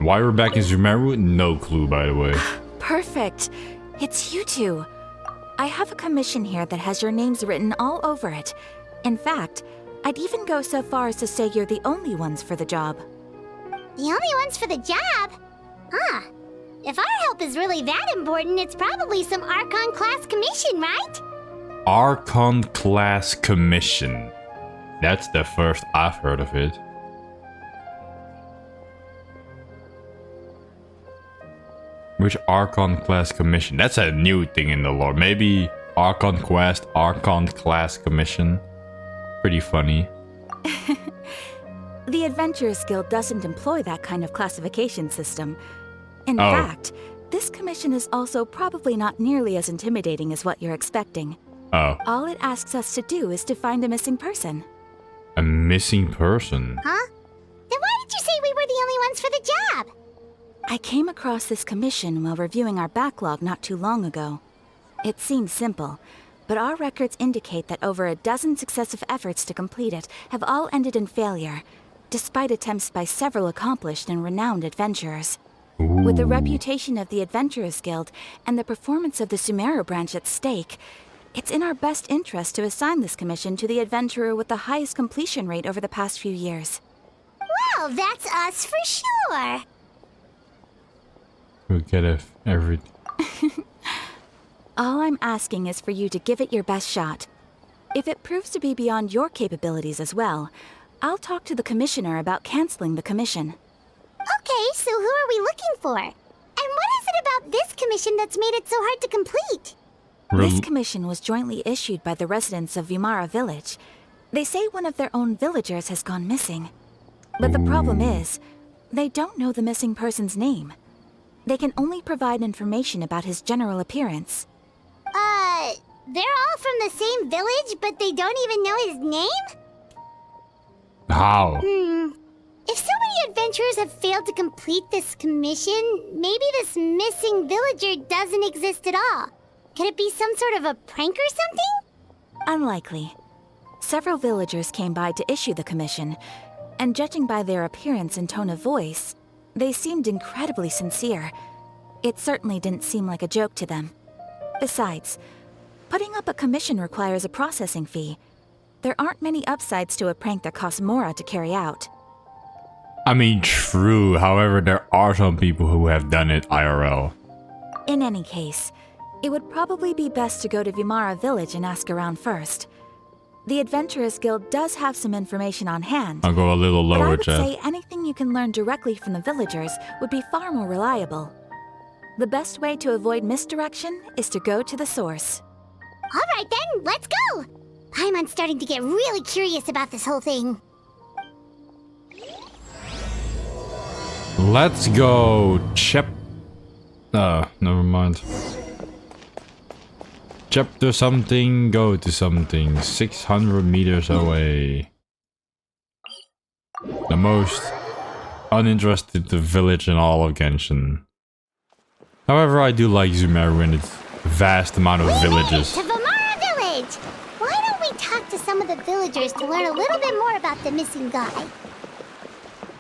Why we're back in Sumeru? No clue, by the way. Perfect. It's you two. I have a commission here that has your names written all over it. In fact, I'd even go so far as to say you're the only ones for the job. The only ones for the job? Huh. If our help is really that important, it's probably some Archon class commission, right? Archon class commission. That's the first I've heard of it. Which Archon class commission? That's a new thing in the lore. Maybe Archon quest, Archon class commission. Pretty funny. The Adventurers Guild doesn't employ that kind of classification system. In fact, this commission is also probably not nearly as intimidating as what you're expecting. Oh. All it asks us to do is to find a missing person. A missing person? Huh? Then why did you say we were the only ones for the job? I came across this commission while reviewing our backlog not too long ago. It seems simple, but our records indicate that over a dozen successive efforts to complete it have all ended in failure, despite attempts by several accomplished and renowned adventurers. Ooh. With the reputation of the Adventurers Guild and the performance of the Sumeru branch at stake, it's in our best interest to assign this commission to the adventurer with the highest completion rate over the past few years. Well, that's us for sure. We'll get everything. All I'm asking is for you to give it your best shot. If it proves to be beyond your capabilities as well, I'll talk to the commissioner about canceling the commission. Okay, so who are we looking for? And what is it about this commission that's made it so hard to complete? This commission was jointly issued by the residents of Vimara Village. They say one of their own villagers has gone missing. But the problem is, they don't know the missing person's name. They can only provide information about his general appearance. They're all from the same village, but they don't even know his name? How? If so many adventurers have failed to complete this commission, maybe this missing villager doesn't exist at all. Could it be some sort of a prank or something? Unlikely. Several villagers came by to issue the commission, and judging by their appearance and tone of voice, they seemed incredibly sincere. It certainly didn't seem like a joke to them. Besides, putting up a commission requires a processing fee. There aren't many upsides to a prank that costs Mora to carry out. I mean, true. However, there are some people who have done it IRL. In any case, it would probably be best to go to Vimara Village and ask around first. The Adventurers Guild does have some information on hand. I'll go a little But I lower, would chat. say anything you can learn directly from the villagers would be far more reliable. The best way to avoid misdirection is to go to the source. All right then, let's go! I'm starting to get really curious about this whole thing. Let's go. Never mind. Chapter something, go to something. 600 meters away. The most uninterested village in all of Genshin. However, I do like Sumeru and its vast amount of villages. To Vimara Village! Why don't we talk to some of the villagers to learn a little bit more about the missing guy?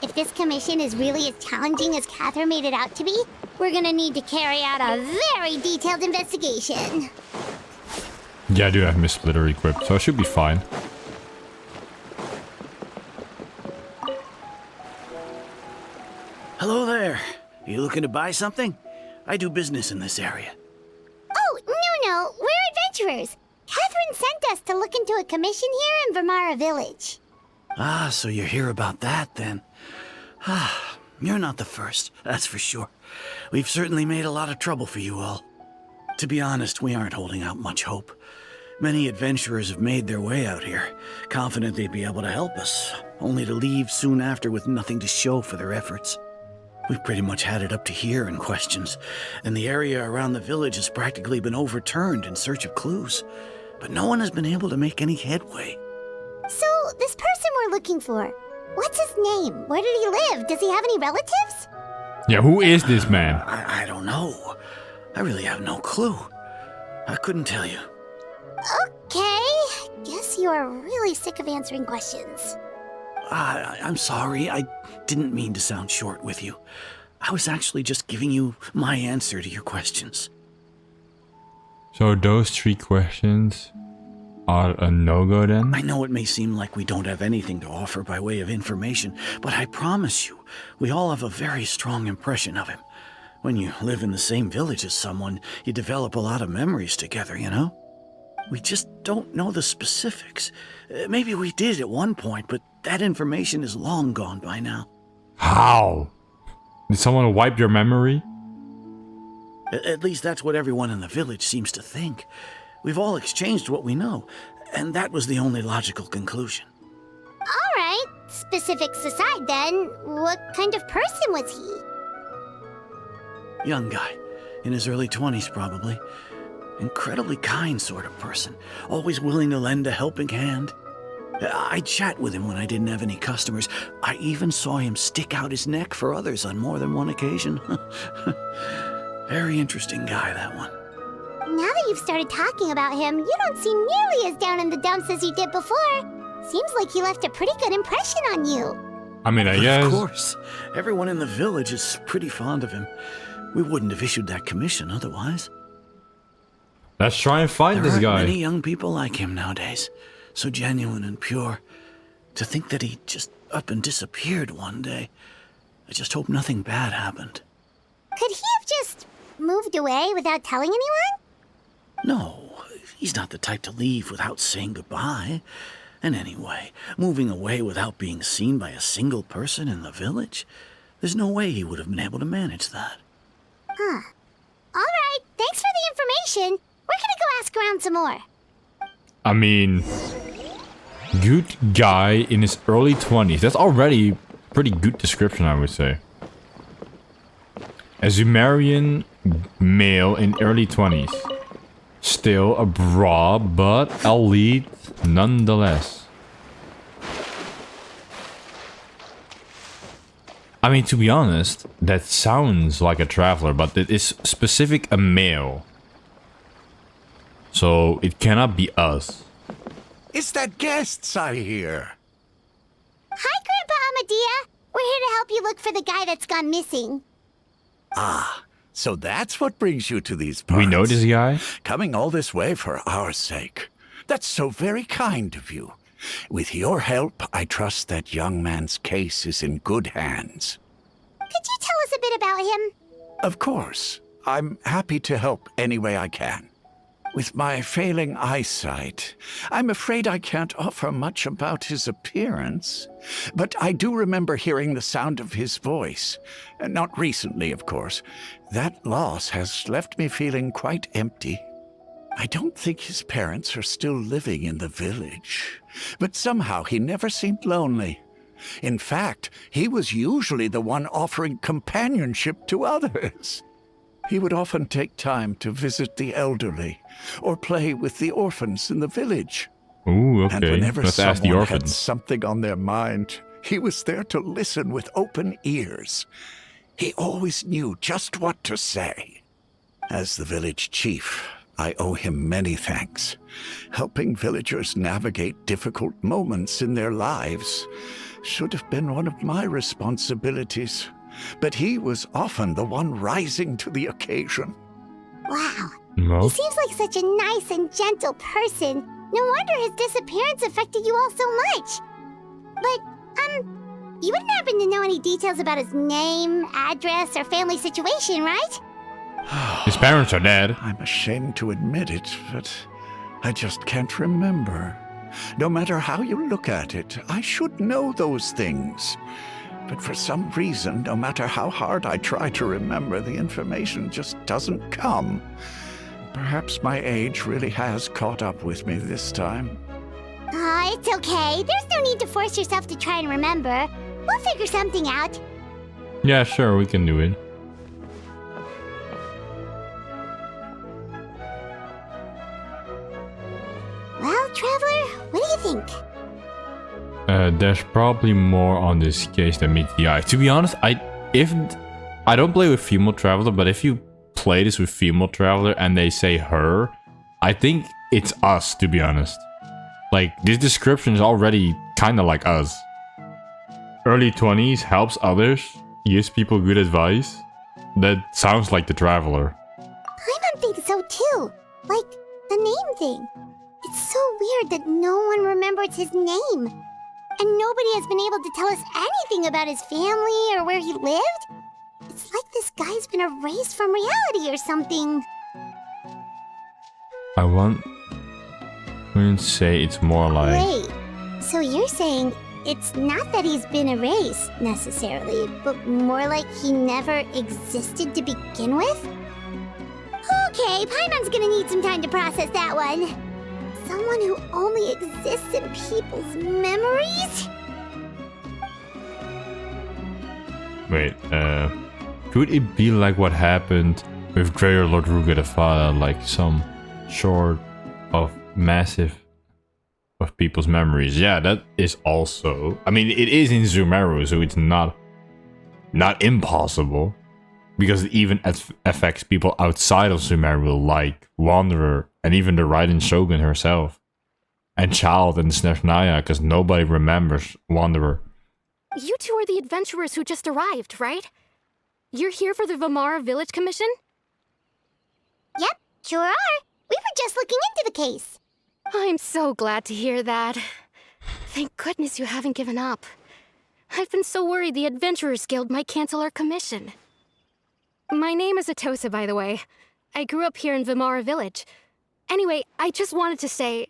If this commission is really as challenging as Catherine made it out to be, we're gonna need to carry out a very detailed investigation. Yeah, I do have Miss Splitter equipped, so I should be fine. Hello there. You looking to buy something? I do business in this area. Oh, no, we're adventurers. Catherine sent us to look into a commission here in Vimara Village. Ah, so you're here about that then. Ah, you're not the first, that's for sure. We've certainly made a lot of trouble for you all. To be honest, we aren't holding out much hope. Many adventurers have made their way out here, confident they'd be able to help us, only to leave soon after with nothing to show for their efforts. We've pretty much had it up to here in questions, and the area around the village has practically been overturned in search of clues, but no one has been able to make any headway. So, this person we're looking for, what's his name? Where did he live? Does he have any relatives? Yeah, who is this man? I don't know. I really have no clue. I couldn't tell you. Okay, guess you are really sick of answering questions. I'm sorry, I didn't mean to sound short with you. I was actually just giving you my answer to your questions. So those 3 questions are a no-go then? I know it may seem like we don't have anything to offer by way of information, but I promise you, we all have a very strong impression of him. When you live in the same village as someone, you develop a lot of memories together, you know? We just don't know the specifics. Maybe we did at one point, but that information is long gone by now. How? Did someone wipe your memory? At least that's what everyone in the village seems to think. We've all exchanged what we know, and that was the only logical conclusion. All right, specifics aside then, what kind of person was he? Young guy, in his early 20s probably. Incredibly kind sort of person, always willing to lend a helping hand. I'd chat with him when I didn't have any customers. I even saw him stick out his neck for others on more than one occasion. Very interesting guy, that one. Now that you've started talking about him, you don't seem nearly as down in the dumps as you did before. Seems like he left a pretty good impression on you. I mean, I guess. Of course. Everyone in the village is pretty fond of him. We wouldn't have issued that commission otherwise. Let's try and find this There guy. aren't many young people like him nowadays. So genuine and pure. To think that he just up and disappeared one day. I just hope nothing bad happened. Could he have just moved away without telling anyone? No, he's not the type to leave without saying goodbye. And anyway, moving away without being seen by a single person in the village, there's no way he would have been able to manage that. Huh. All right, thanks for the information. We're gonna go ask around some more. I mean, good guy in his early 20s. That's already pretty good description, I would say. A Sumerian male in early 20s. Still a bra, but elite nonetheless. I mean, to be honest, that sounds like a traveler, but it is specific a male. So it cannot be us. It's that guests I hear. Hi, Grandpa Amadea. We're here to help you look for the guy that's gone missing. Ah, so that's what brings you to these parts. We know this guy? Coming all this way for our sake. That's so very kind of you. With your help, I trust that young man's case is in good hands. Could you tell us a bit about him? Of course. I'm happy to help any way I can. With my failing eyesight, I'm afraid I can't offer much about his appearance. But I do remember hearing the sound of his voice. Not recently, of course. That loss has left me feeling quite empty. I don't think his parents are still living in the village. But somehow he never seemed lonely. In fact, he was usually the one offering companionship to others. He would often take time to visit the elderly or play with the orphans in the village. Ooh, okay. And whenever Let's ask the someone had orphans. something on their mind, he was there to listen with open ears. He always knew just what to say. As the village chief, I owe him many thanks. Helping villagers navigate difficult moments in their lives should have been one of my responsibilities. But he was often the one rising to the occasion. Wow. No. He seems like such a nice and gentle person. No wonder his disappearance affected you all so much. But, you wouldn't happen to know any details about his name, address, or family situation, right? His parents are dead. I'm ashamed to admit it, but I just can't remember. No matter how you look at it, I should know those things. But for some reason, no matter how hard I try to remember, the information just doesn't come. Perhaps my age really has caught up with me this time. It's okay. There's no need to force yourself to try and remember. We'll figure something out. Yeah, sure, we can do it. Well, Traveler, what do you think? There's probably more on this case than meets the eye. To be honest, I don't play with female traveler, but if you play this with female traveler and they say her, I think it's us, to be honest. Like, this description is already kind of like us. Early 20s, helps others. gives people good advice? That sounds like the Traveler. Paimon thinks so too. Like, the name thing. It's so weird that no one remembers his name. And nobody has been able to tell us anything about his family or where he lived. It's like this guy's been erased from reality or something. I wouldn't say it's more like... Wait, so you're saying it's not that he's been erased, necessarily, but more like he never existed to begin with? Okay, Paimon's gonna need some time to process that one. Someone who only exists in people's memories? Wait, could it be like what happened with Greater Lord Ruga the Father, like some sort of massive of people's memories? Yeah, that is also... I mean, it is in Sumeru, so it's not impossible. Because it even affects people outside of Sumeru, like Wanderer, and even the Raiden Shogun herself. And Child and Snefnaya, because nobody remembers Wanderer. You two are the adventurers who just arrived, right? You're here for the Vamara Village Commission? Yep, sure are. We were just looking into the case. I'm so glad to hear that. Thank goodness you haven't given up. I've been so worried the Adventurers Guild might cancel our commission. My name is Atosa, by the way. I grew up here in Vamara Village. Anyway, I just wanted to say,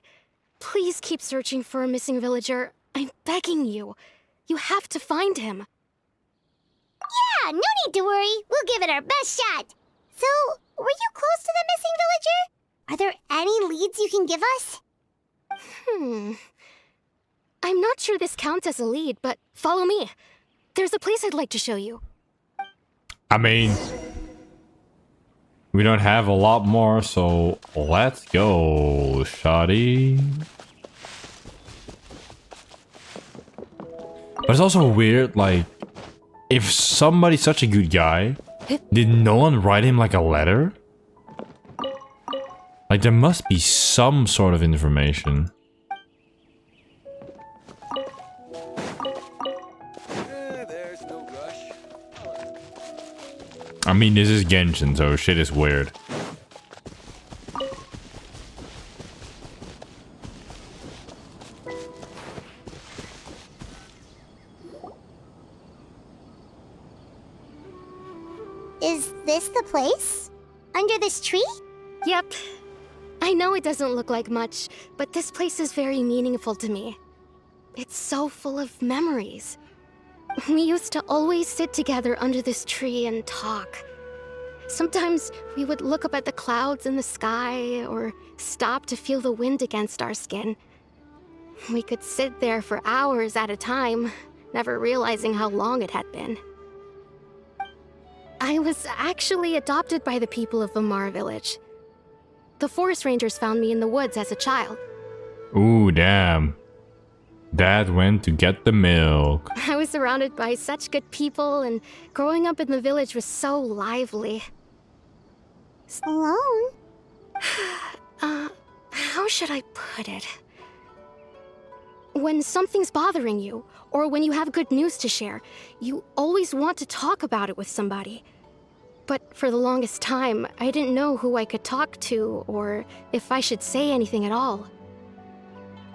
please keep searching for a missing villager. I'm begging you. You have to find him. Yeah, no need to worry. We'll give it our best shot. So, were you close to the missing villager? Are there any leads you can give us? I'm not sure this counts as a lead, but follow me. There's a place I'd like to show you. I mean... we don't have a lot more, so let's go, shawty. But it's also weird, like, if somebody's such a good guy, did no one write him like a letter? Like, there must be some sort of information. There's no rush. I mean, this is Genshin, so shit is weird. Is this the place? Under this tree? Yep. I know it doesn't look like much, but this place is very meaningful to me. It's so full of memories. We used to always sit together under this tree and talk. Sometimes we would look up at the clouds in the sky, or stop to feel the wind against our skin. We could sit there for hours at a time, never realizing how long it had been. I was actually adopted by the people of Vamara Village. The forest rangers found me in the woods as a child. Ooh, damn. Dad went to get the milk. I was surrounded by such good people, and growing up in the village was so lively. Alone? How should I put it? When something's bothering you, or when you have good news to share, you always want to talk about it with somebody. But for the longest time, I didn't know who I could talk to, or if I should say anything at all.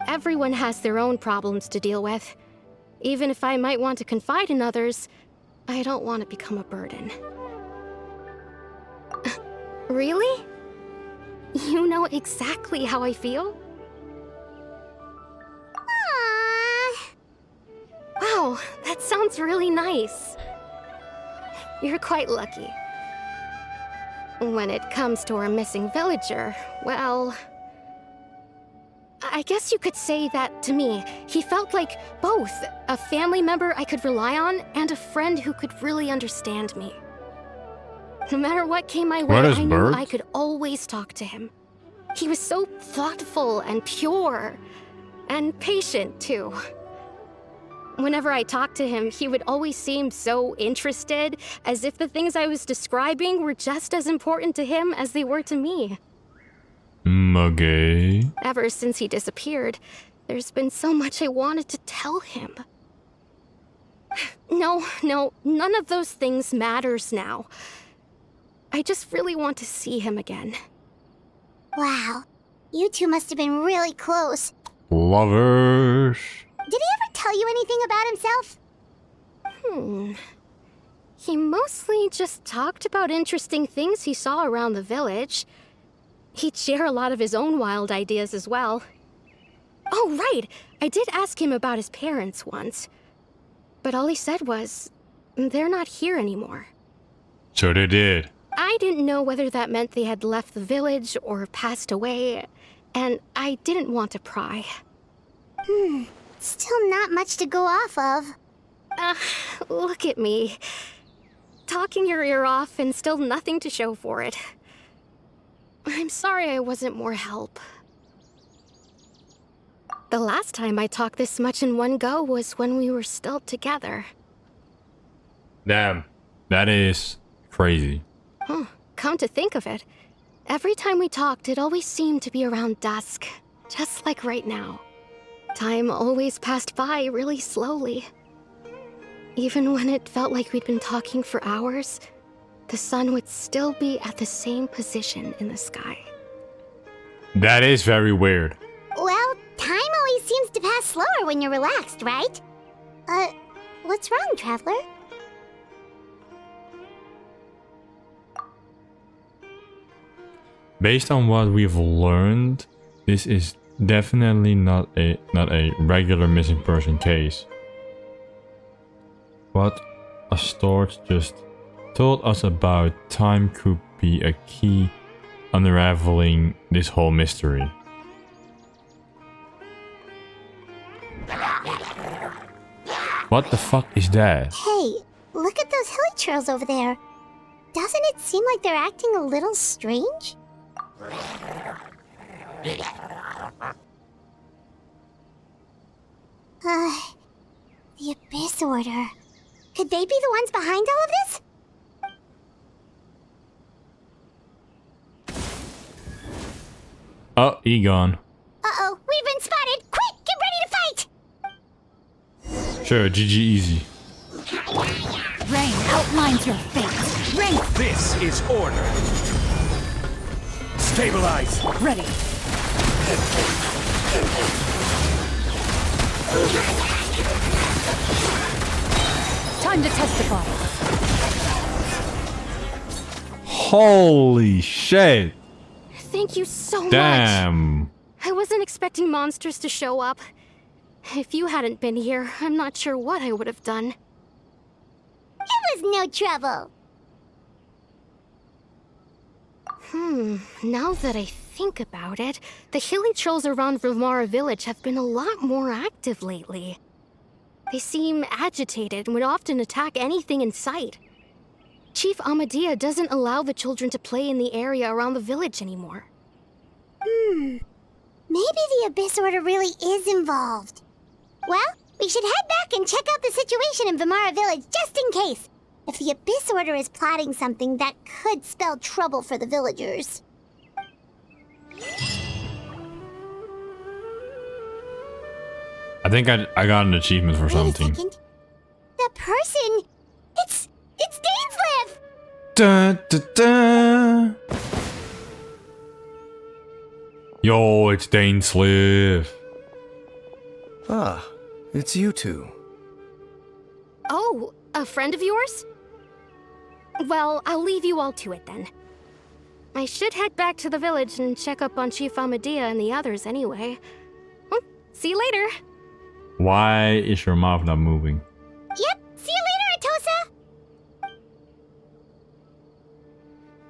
Everyone has their own problems to deal with. Even if I might want to confide in others, I don't want to become a burden. Really? You know exactly how I feel? Aww. Wow, that sounds really nice. You're quite lucky. When it comes to our missing villager, well... I guess you could say that to me. He felt like both a family member I could rely on and a friend who could really understand me. No matter what came my way, I knew I could always talk to him. He was so thoughtful and pure, and patient too. Whenever I talked to him, he would always seem so interested, as if the things I was describing were just as important to him as they were to me. Okay. Ever since he disappeared, there's been so much I wanted to tell him. No, none of those things matters now. I just really want to see him again. Wow. You two must have been really close. Lovers. Did he ever tell you anything about himself? He mostly just talked about interesting things he saw around the village. He'd share a lot of his own wild ideas as well. Oh, right! I did ask him about his parents once. But all he said was, they're not here anymore. So they did. I didn't know whether that meant they had left the village or passed away, and I didn't want to pry. Still not much to go off of. Look at me. Talking your ear off and still nothing to show for it. I'm sorry I wasn't more help. The last time I talked this much in one go was when we were still together. Damn. That is crazy. Come to think of it, every time we talked, it always seemed to be around dusk, just like right now. Time always passed by really slowly. Even when it felt like we'd been talking for hours, the sun would still be at the same position in the sky. That is very weird. Well, time always seems to pass slower when you're relaxed, right? What's wrong, Traveler? Based on what we've learned, this is definitely not a regular missing person case. What Astorch just told us about time could be a key unraveling this whole mystery. What the fuck is that? Hey, look at those hilly trails over there. Doesn't it seem like they're acting a little strange? The Abyss Order. Could they be the ones behind all of this? Oh, Egon. Uh-oh, we've been spotted! Quick, get ready to fight! Sure, GG easy. Rain outlines your fate. Rain! This is order. Stabilize. Ready. Time to testify. Holy shit. Thank you so much. Damn. I wasn't expecting monsters to show up. If you hadn't been here, I'm not sure what I would have done. It was no trouble. Now that I think about it, the hilly trolls around Vimara village have been a lot more active lately. They seem agitated and would often attack anything in sight. Chief Amadea doesn't allow the children to play in the area around the village anymore. Maybe the Abyss Order really is involved. Well, we should head back and check out the situation in Vimara village just in case. If the Abyss Order is plotting something that could spell trouble for the villagers. I think I got an achievement for Wait a something. second. That person... It's Dainsleif! Dun, dun, dun. Yo, it's Dainsleif. Ah, it's you two. Oh, a friend of yours? Well, I'll leave you all to it then. I should head back to the village and check up on Chief Amadea and the others anyway. Well, see you later. Why is your mouth not moving? Yep, see you later, Atosa!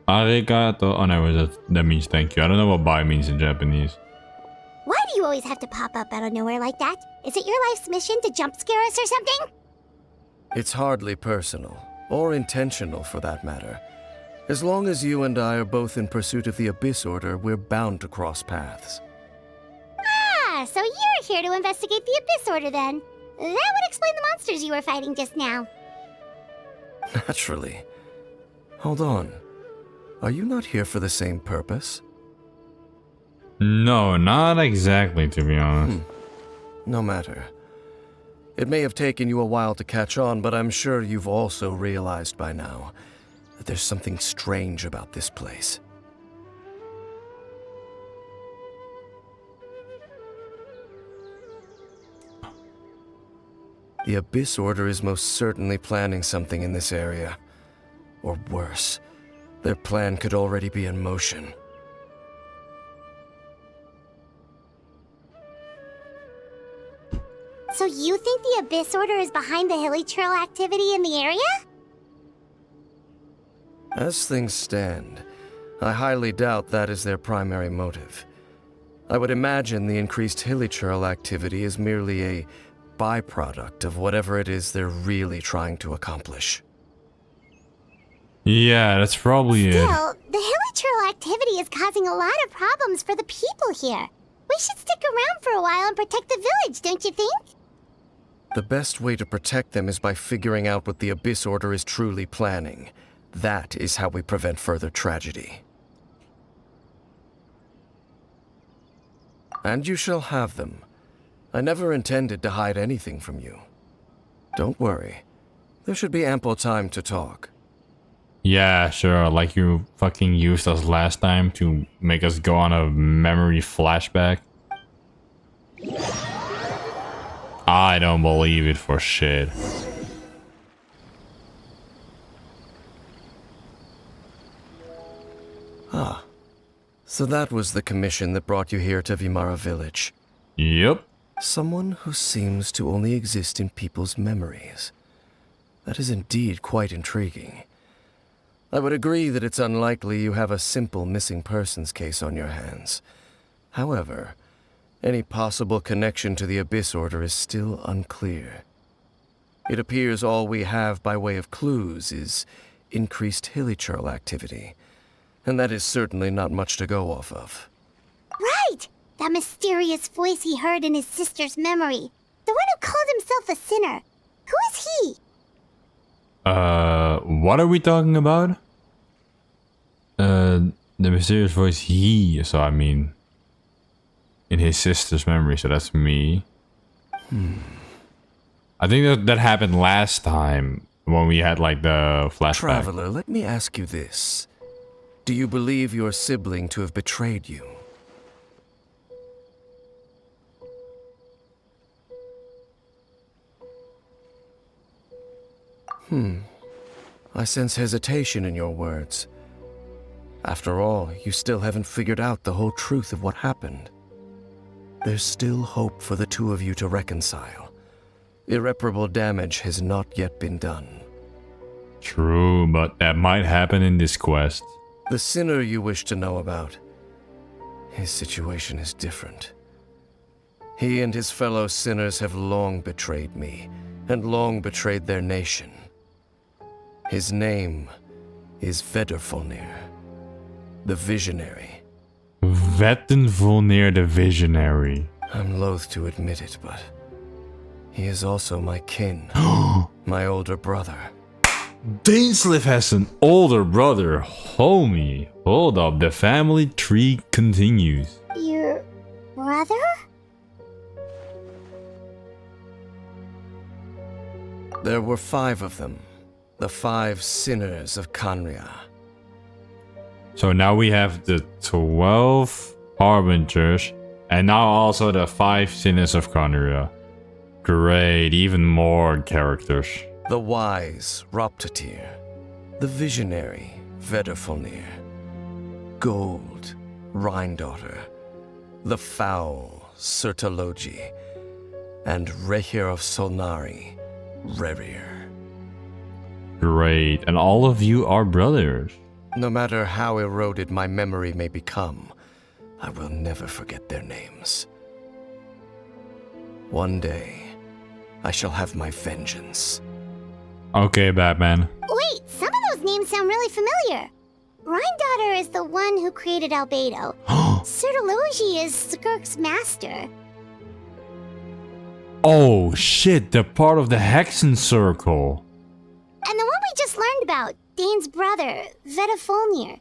Arigato. Oh no, that means thank you. I don't know what bye means in Japanese. Why do you always have to pop up out of nowhere like that? Is it your life's mission to jump scare us or something? It's hardly personal, or intentional for that matter. As long as you and I are both in pursuit of the Abyss Order, we're bound to cross paths. Ah, so you're here to investigate the Abyss Order then. That would explain the monsters you were fighting just now. Naturally. Hold on. Are you not here for the same purpose? No, not exactly, to be honest. No matter. It may have taken you a while to catch on, but I'm sure you've also realized by now that there's something strange about this place. The Abyss Order is most certainly planning something in this area. Or worse, their plan could already be in motion. So you think the Abyss Order is behind the hilly trail activity in the area? As things stand, I highly doubt that is their primary motive. I would imagine the increased hilly trail activity is merely a byproduct of whatever it is they're really trying to accomplish. Yeah, that's probably it. Still, the hilly trail activity is causing a lot of problems for the people here. We should stick around for a while and protect the village, don't you think? The best way to protect them is by figuring out what the Abyss Order is truly planning. That is how we prevent further tragedy. And you shall have them. I never intended to hide anything from you. Don't worry. There should be ample time to talk. Yeah, sure, like you fucking used us last time to make us go on a memory flashback. I don't believe it for shit. Ah, so that was the commission that brought you here to Vimara Village. Yep. Someone who seems to only exist in people's memories. That is indeed quite intriguing. I would agree that it's unlikely you have a simple missing persons case on your hands. However, any possible connection to the Abyss Order is still unclear. It appears all we have by way of clues is increased hilly trail activity, and that is certainly not much to go off of. Right! That mysterious voice he heard in his sister's memory. The one who called himself a sinner. Who is he? What are we talking about? The mysterious voice he, so I mean, in his sister's memory, so that's me. I think that happened last time when we had like the flashback. Traveler, let me ask you this. Do you believe your sibling to have betrayed you? I sense hesitation in your words. After all, you still haven't figured out the whole truth of what happened. There's still hope for the two of you to reconcile. Irreparable damage has not yet been done. True, but that might happen in this quest. The sinner you wish to know about, his situation is different. He and his fellow sinners have long betrayed me, and long betrayed their nation. His name is Vedderfolnir, the Visionary. Vettenvolnir the Visionary. I'm loath to admit it, but he is also my kin, my older brother. Dainsliff has an older brother. Homie, hold up, the family tree continues. Your brother? There were 5 of them. The 5 sinners of Khaenri'ah. So now we have the 12 harbingers, and now also the 5 sinners of Khaenri'ah. Great, even more characters. The wise Roptatyr, the visionary Vedderfolnir, Gold Rhindaughter, the foul Sertalogi, and Rehir of Solnari, Rerir. Great, and all of you are brothers. No matter how eroded my memory may become, I will never forget their names. One day, I shall have my vengeance. Okay, Batman. Wait, some of those names sound really familiar. Rhindaughter is the one who created Albedo. Sertalogi is Skirk's master. Oh shit, they're part of the Hexen Circle. And the one we just learned about, Dane's brother, Vedderfolnir.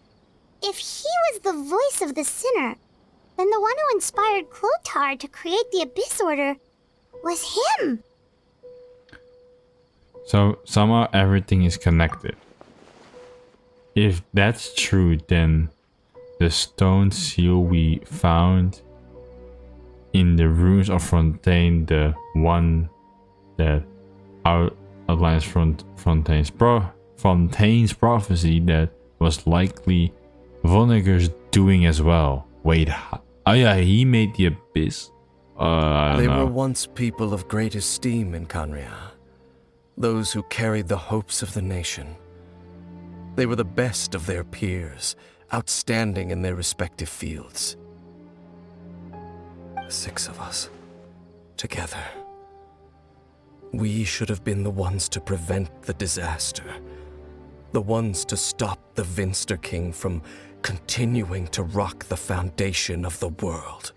If he was the voice of the sinner, then the one who inspired Clotar to create the Abyss Order was him. So somehow everything is connected. If that's true, then the stone seal we found in the ruins of Fontaine, the one that outlines Fontaine's prophecy, that was likely Vonneguur's doing as well. Wait, oh yeah, he made the abyss. I don't know. They were once people of great esteem in Khaenri'ah. Those who carried the hopes of the nation. They were the best of their peers, outstanding in their respective fields. 6 of us, together. We should have been the ones to prevent the disaster. The ones to stop the Vinster King from continuing to rock the foundation of the world.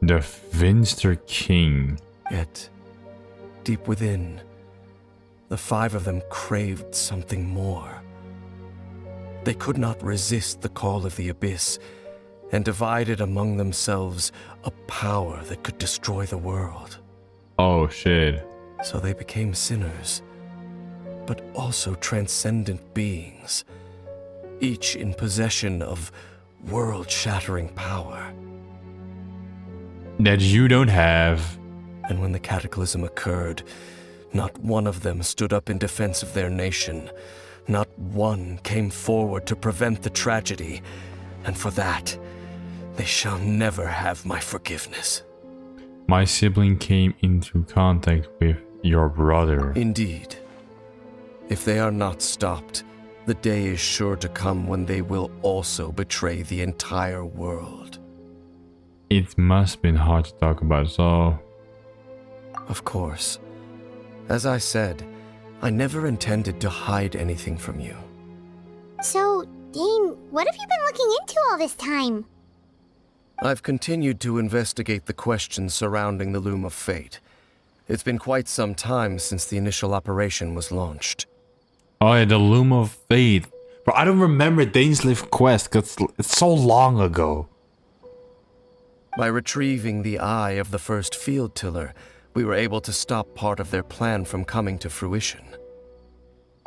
The Vinster King. Yet, deep within, the 5 of them craved something more. They could not resist the call of the Abyss, and divided among themselves a power that could destroy the world. Oh shit. So they became sinners, but also transcendent beings, each in possession of world-shattering power. That you don't have. And when the cataclysm occurred, not one of them stood up in defense of their nation. Not one came forward to prevent the tragedy, and for that, they shall never have my forgiveness. My sibling came into contact with your brother. Indeed. If they are not stopped, the day is sure to come when they will also betray the entire world. It must have been hard to talk about, so... Of course. As I said, I never intended to hide anything from you. So, Dane, what have you been looking into all this time? I've continued to investigate the questions surrounding the Loom of Fate. It's been quite some time since the initial operation was launched. Oh yeah, the Loom of Fate. But I don't remember Dane's Live quest because it's so long ago. By retrieving the eye of the first field tiller, we were able to stop part of their plan from coming to fruition.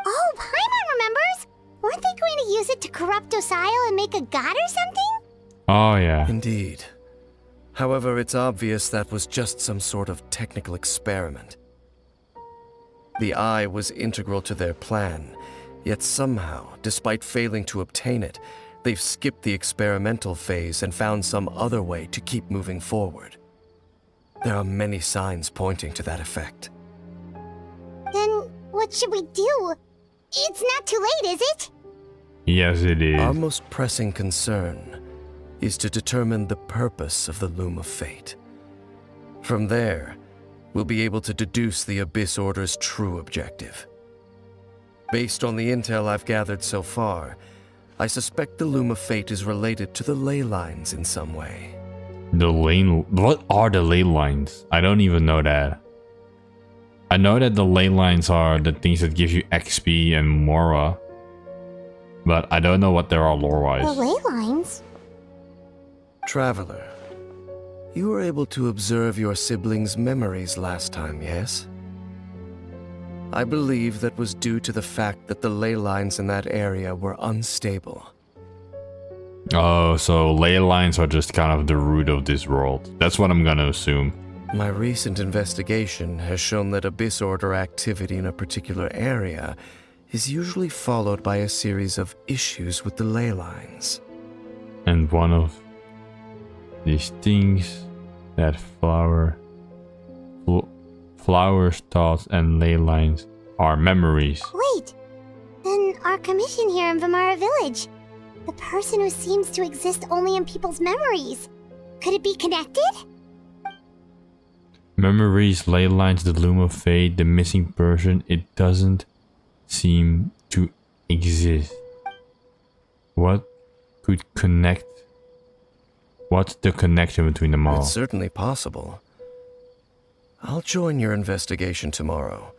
Oh, Paimon remembers! Weren't they going to use it to corrupt Osial and make a god or something? Oh yeah. Indeed. However, it's obvious that was just some sort of technical experiment. The eye was integral to their plan, yet somehow, despite failing to obtain it, they've skipped the experimental phase and found some other way to keep moving forward. There are many signs pointing to that effect. Then what should we do? It's not too late, is it? Yes, it is. Our most pressing concern is to determine the purpose of the Loom of Fate. From there, we'll be able to deduce the Abyss Order's true objective. Based on the intel I've gathered so far, I suspect the Loom of Fate is related to the ley lines in some way. The lane... What are the ley lines? I don't even know that. I know that the ley lines are the things that give you XP and Mora. But I don't know what they are lore-wise. The ley lines? Traveler, you were able to observe your siblings' memories last time, yes? I believe that was due to the fact that the ley lines in that area were unstable. Oh, so ley lines are just kind of the root of this world. That's what I'm gonna assume. My recent investigation has shown that Abyss Order activity in a particular area is usually followed by a series of issues with the ley lines. And one of these things that flowers, thoughts, and ley lines are memories. Wait, then our commission here in Vimara Village, the person who seems to exist only in people's memories, could it be connected? Memories, ley lines, the Loom of Fate, the missing person, it doesn't seem to exist. What could connect? What's the connection between them all? It's certainly possible. I'll join your investigation tomorrow.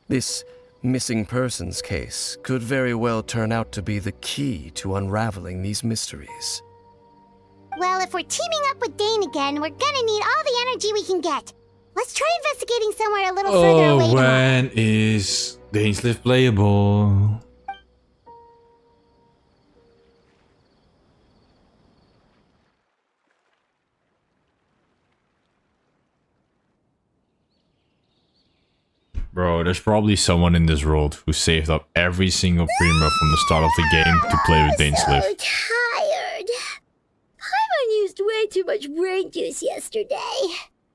This missing persons case could very well turn out to be the key to unraveling these mysteries. Well, if we're teaming up with Dane again, we're gonna need all the energy we can get. Let's try investigating somewhere a little further away. When is Dainsliff playable. Bro, there's probably someone in this world who saved up every single primo from the start of the game to play with Dainsliff. So tired. Paimon used way too much brain juice yesterday.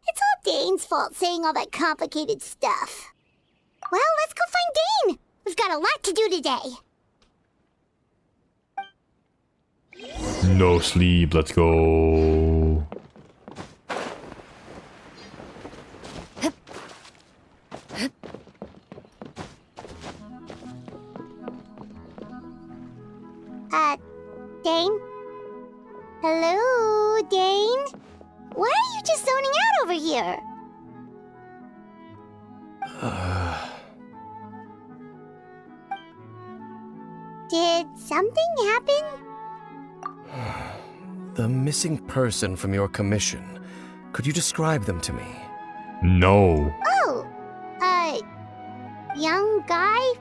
It's all Dane's fault saying all that complicated stuff. Well, let's go find Dane. We've got a lot to do today. No sleep, let's go. Dane? Hello, Dane? Why are you just zoning out over here? Did something happen? The missing person from your commission. Could you describe them to me? No. Oh, young guy?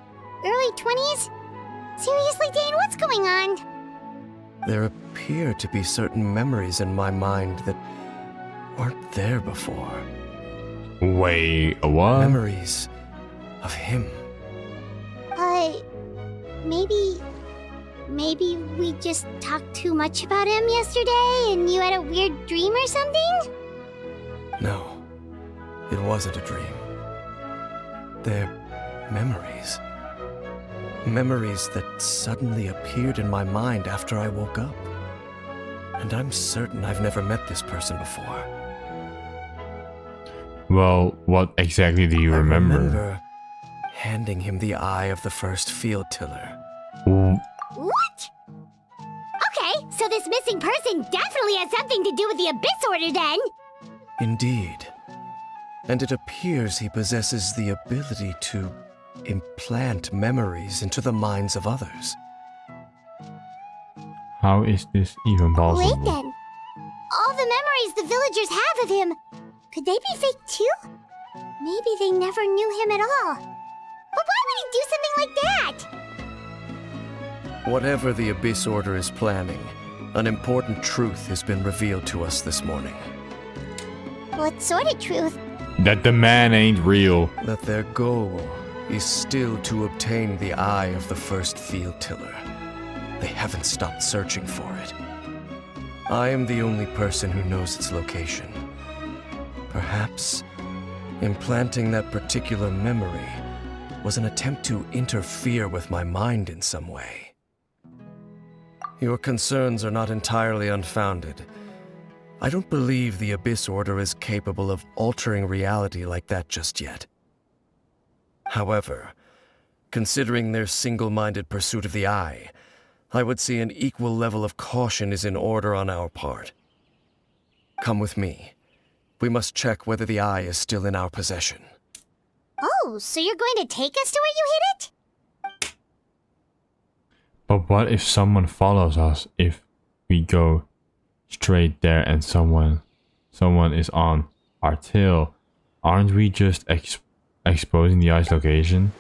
Early 20s? Seriously, Dane, what's going on? There appear to be certain memories in my mind that weren't there before. Wait, what? Memories of him. Maybe we just talked too much about him yesterday and you had a weird dream or something? No, it wasn't a dream. They're memories. Memories that suddenly appeared in my mind after I woke up. And I'm certain I've never met this person before. Well, what exactly do you remember? I remember handing him the eye of the first field tiller. What? Okay, so this missing person definitely has something to do with the Abyss Order then! Indeed. And it appears he possesses the ability to implant memories into the minds of others. How is this even possible? Wait then. All the memories the villagers have of him, could they be fake too? Maybe they never knew him at all. But why would he do something like that? Whatever the Abyss Order is planning, an important truth has been revealed to us this morning. What sort of truth? That the man ain't real. That their goal is still to obtain the eye of the first field tiller. They haven't stopped searching for it. I am the only person who knows its location. Perhaps implanting that particular memory was an attempt to interfere with my mind in some way. Your concerns are not entirely unfounded. I don't believe the Abyss Order is capable of altering reality like that just yet. However, considering their single-minded pursuit of the eye, I would say an equal level of caution is in order on our part. Come with me. We must check whether the eye is still in our possession. Oh, so you're going to take us to where you hid it? But what if someone follows us if we go straight there and someone is on our tail? Aren't we just exposing the eye's location?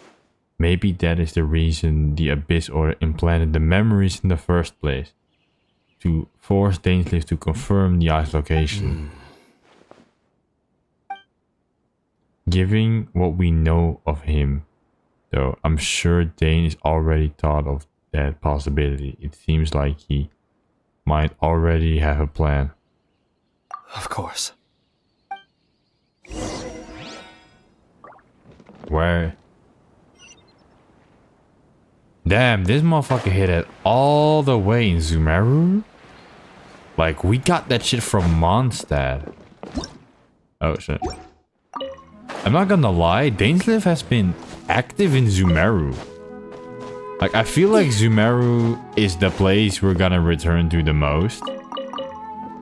Maybe that is the reason the Abyss Order implanted the memories in the first place. To force Dainsliff to confirm the eye's location. Given what we know of him, though, I'm sure Dane is already thought of that possibility. It seems like he might already have a plan. Of course. Where? Damn, this motherfucker hit it all the way in Sumeru? Like, we got that shit from Mondstadt. Oh shit. I'm not gonna lie, Dainsliff has been active in Sumeru. Like, I feel like Sumeru is the place we're gonna return to the most.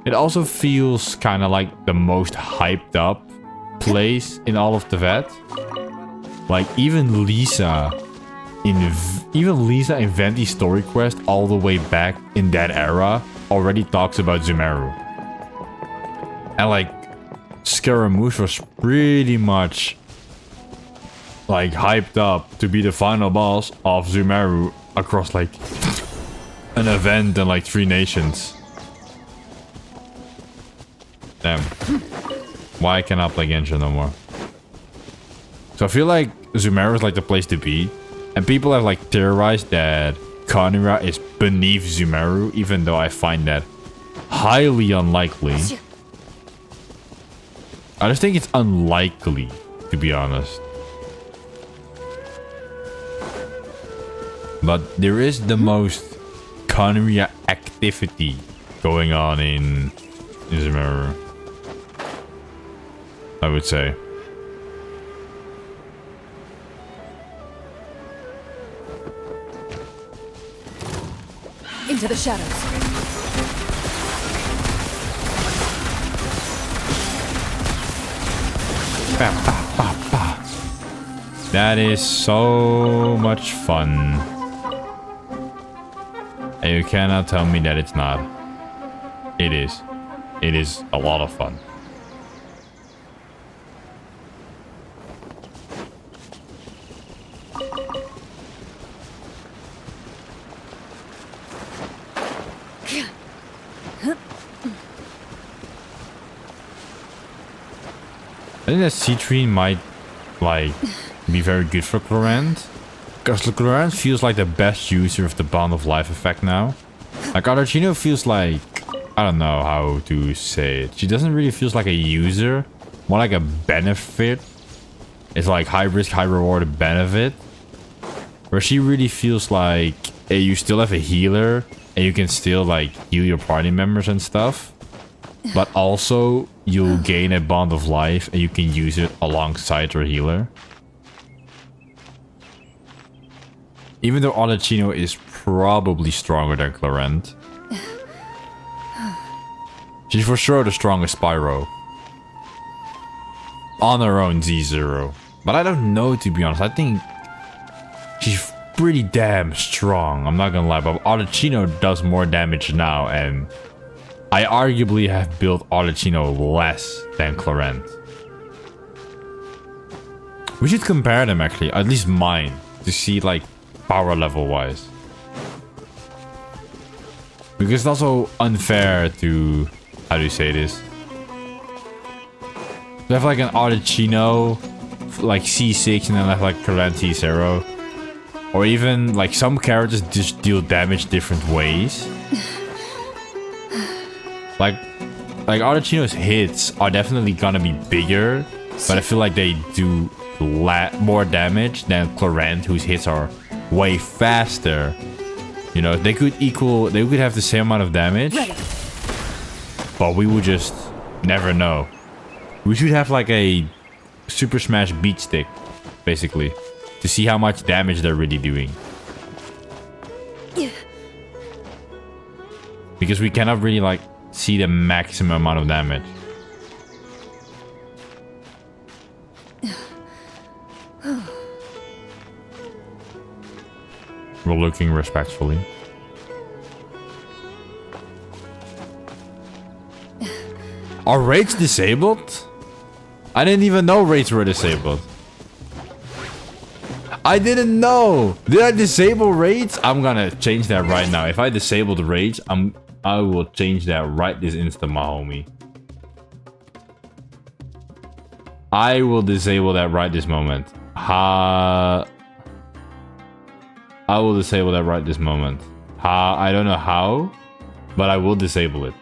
It also feels kind of like the most hyped up place in all of the VOD. Like, even Lisa in Venti's story quest all the way back in that era already talks about Sumeru. And like, Scaramouche was pretty much like hyped up to be the final boss of Sumeru across like an event and like 3 nations. Damn. Why can't I play Genshin no more? So I feel like Sumeru is like the place to be. And people have like theorized that Khaenri'ah is beneath Sumeru, even though I find that highly unlikely. I just think it's unlikely, to be honest. But there is the most Khaenri'ah activity going on in Sumeru, I would say. Into the shadows. That is so much fun. And you cannot tell me that it's not. It is. It is a lot of fun. I think that Citrine might, like, be very good for Clorant. Because Clorant feels like the best user of the Bond of Life effect now. Like, Arlecchino feels like... I don't know how to say it. She doesn't really feel like a user. More like a benefit. It's like high risk, high reward benefit. Where she really feels like... Hey, you still have a healer. And you can still, like, heal your party members and stuff. But also, you'll gain a Bond of Life and you can use it alongside your healer. Even though Arlecchino is probably stronger than Clorant. She's for sure the strongest Spyro. On her own Z0. But I don't know, to be honest. I think she's pretty damn strong. I'm not gonna lie, but Arlecchino does more damage now, and I arguably have built Arlecchino less than Clorant. We should compare them actually, at least mine, to see like power level wise. Because it's also unfair to, how do you say this? We have like an Arlecchino, like C6, and then have like Clorant C0. Or even like some characters just deal damage different ways. Like Arlecchino's hits are definitely gonna be bigger, but I feel like they do more damage than Clorant, whose hits are way faster. You know, they could have the same amount of damage, but we would just never know. We should have like a Super Smash beat stick, basically, to see how much damage they're really doing. Because we cannot really like see the maximum amount of damage. We're looking respectfully. Are raids disabled? I didn't even know raids were disabled. I didn't know. Did I disable raids? I'm gonna change that right now. If I disable the raids, I will change that right this instant, my homie. I will disable that right this moment. I will disable that right this moment. I don't know how, but I will disable it.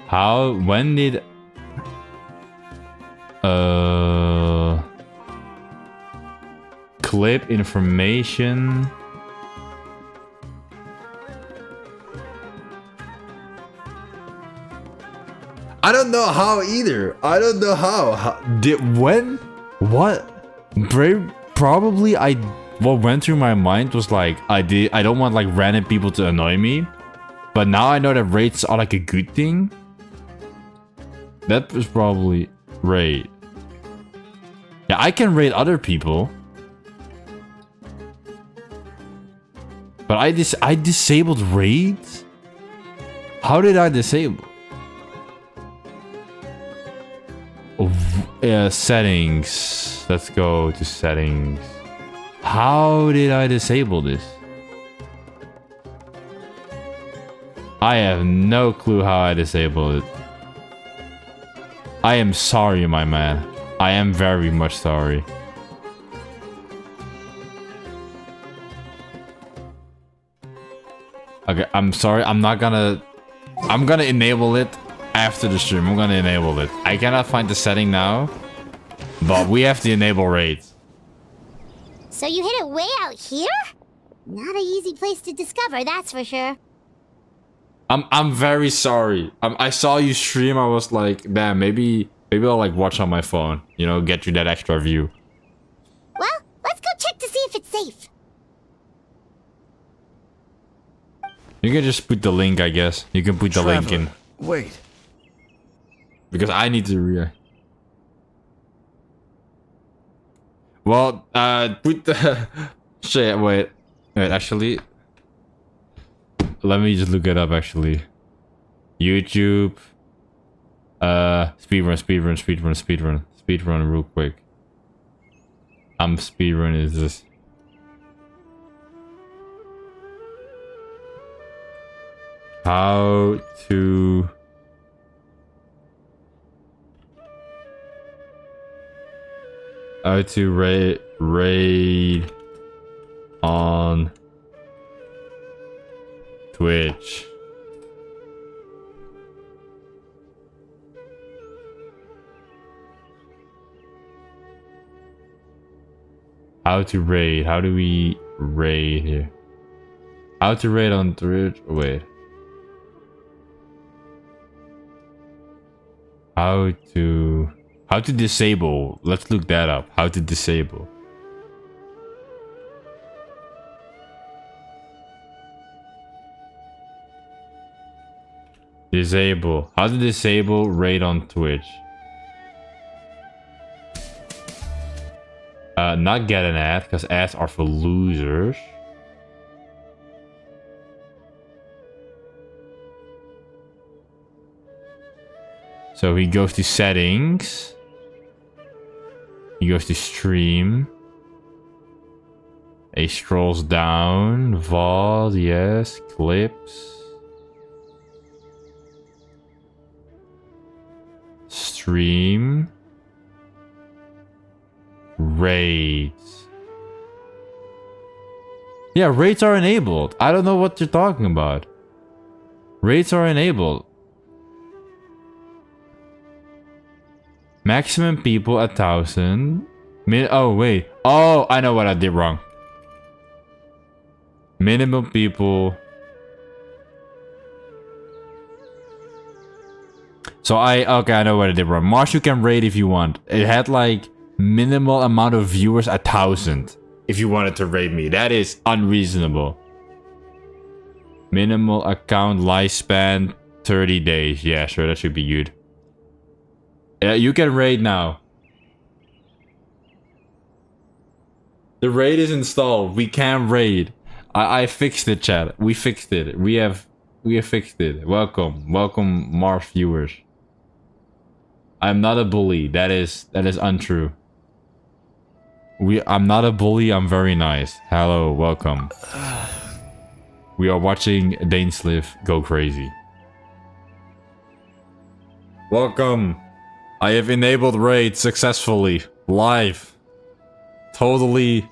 How? When did... Clip information... I don't know how either. I don't know how. When? What? Probably what went through my mind was like, I don't want like random people to annoy me. But now I know that raids are like a good thing. That was probably raid. Yeah, I can raid other people. But I disabled raids? How did I disable? settings. Let's go to settings. How did I disable this? I have no clue how I disabled it. I am sorry, my man. I am very much sorry. Okay, I'm sorry. I'm gonna enable it after the stream. I'm gonna enable it. I cannot find the setting now, but we have to enable raids. So you hid it way out here? Not an easy place to discover, that's for sure. I'm very sorry. I saw you stream. I was like, damn, maybe I'll like watch on my phone. You know, get you that extra view. Well, let's go check to see if it's safe. You can just put the link, I guess. You can put the link in. Wait. Because I need to react. Well, put the shit. Wait, actually, let me just look it up. Actually, YouTube, speedrun, real quick. Speedrun is this. How to raid on Twitch. How to raid? How do we raid here? How to raid on Twitch? Wait. How to disable? Let's look that up. How to disable. Disable. How to disable raid on Twitch. Not get an ad, because ads are for losers. So he goes to settings. He goes to stream. He scrolls down. VOD, yes. Clips. Stream. Raids. Yeah, raids are enabled. I don't know what you're talking about. Raids are enabled. Maximum people 1,000. Oh, wait. Oh, I know what I did wrong. Minimum people. So okay, I know what I did wrong. Mars, you can raid if you want. It had like minimal amount of viewers 1,000. If you wanted to raid me. That is unreasonable. Minimal account lifespan 30 days. Yeah, sure, that should be good. Yeah, you can raid now. The raid is installed. We can raid. I fixed it, chat. We fixed it. We have fixed it. Welcome, Mars viewers. I'm not a bully. That is untrue. I'm not a bully. I'm very nice. Hello, welcome. We are watching Dainsliff go crazy. Welcome. I have enabled raid successfully. Live. Totally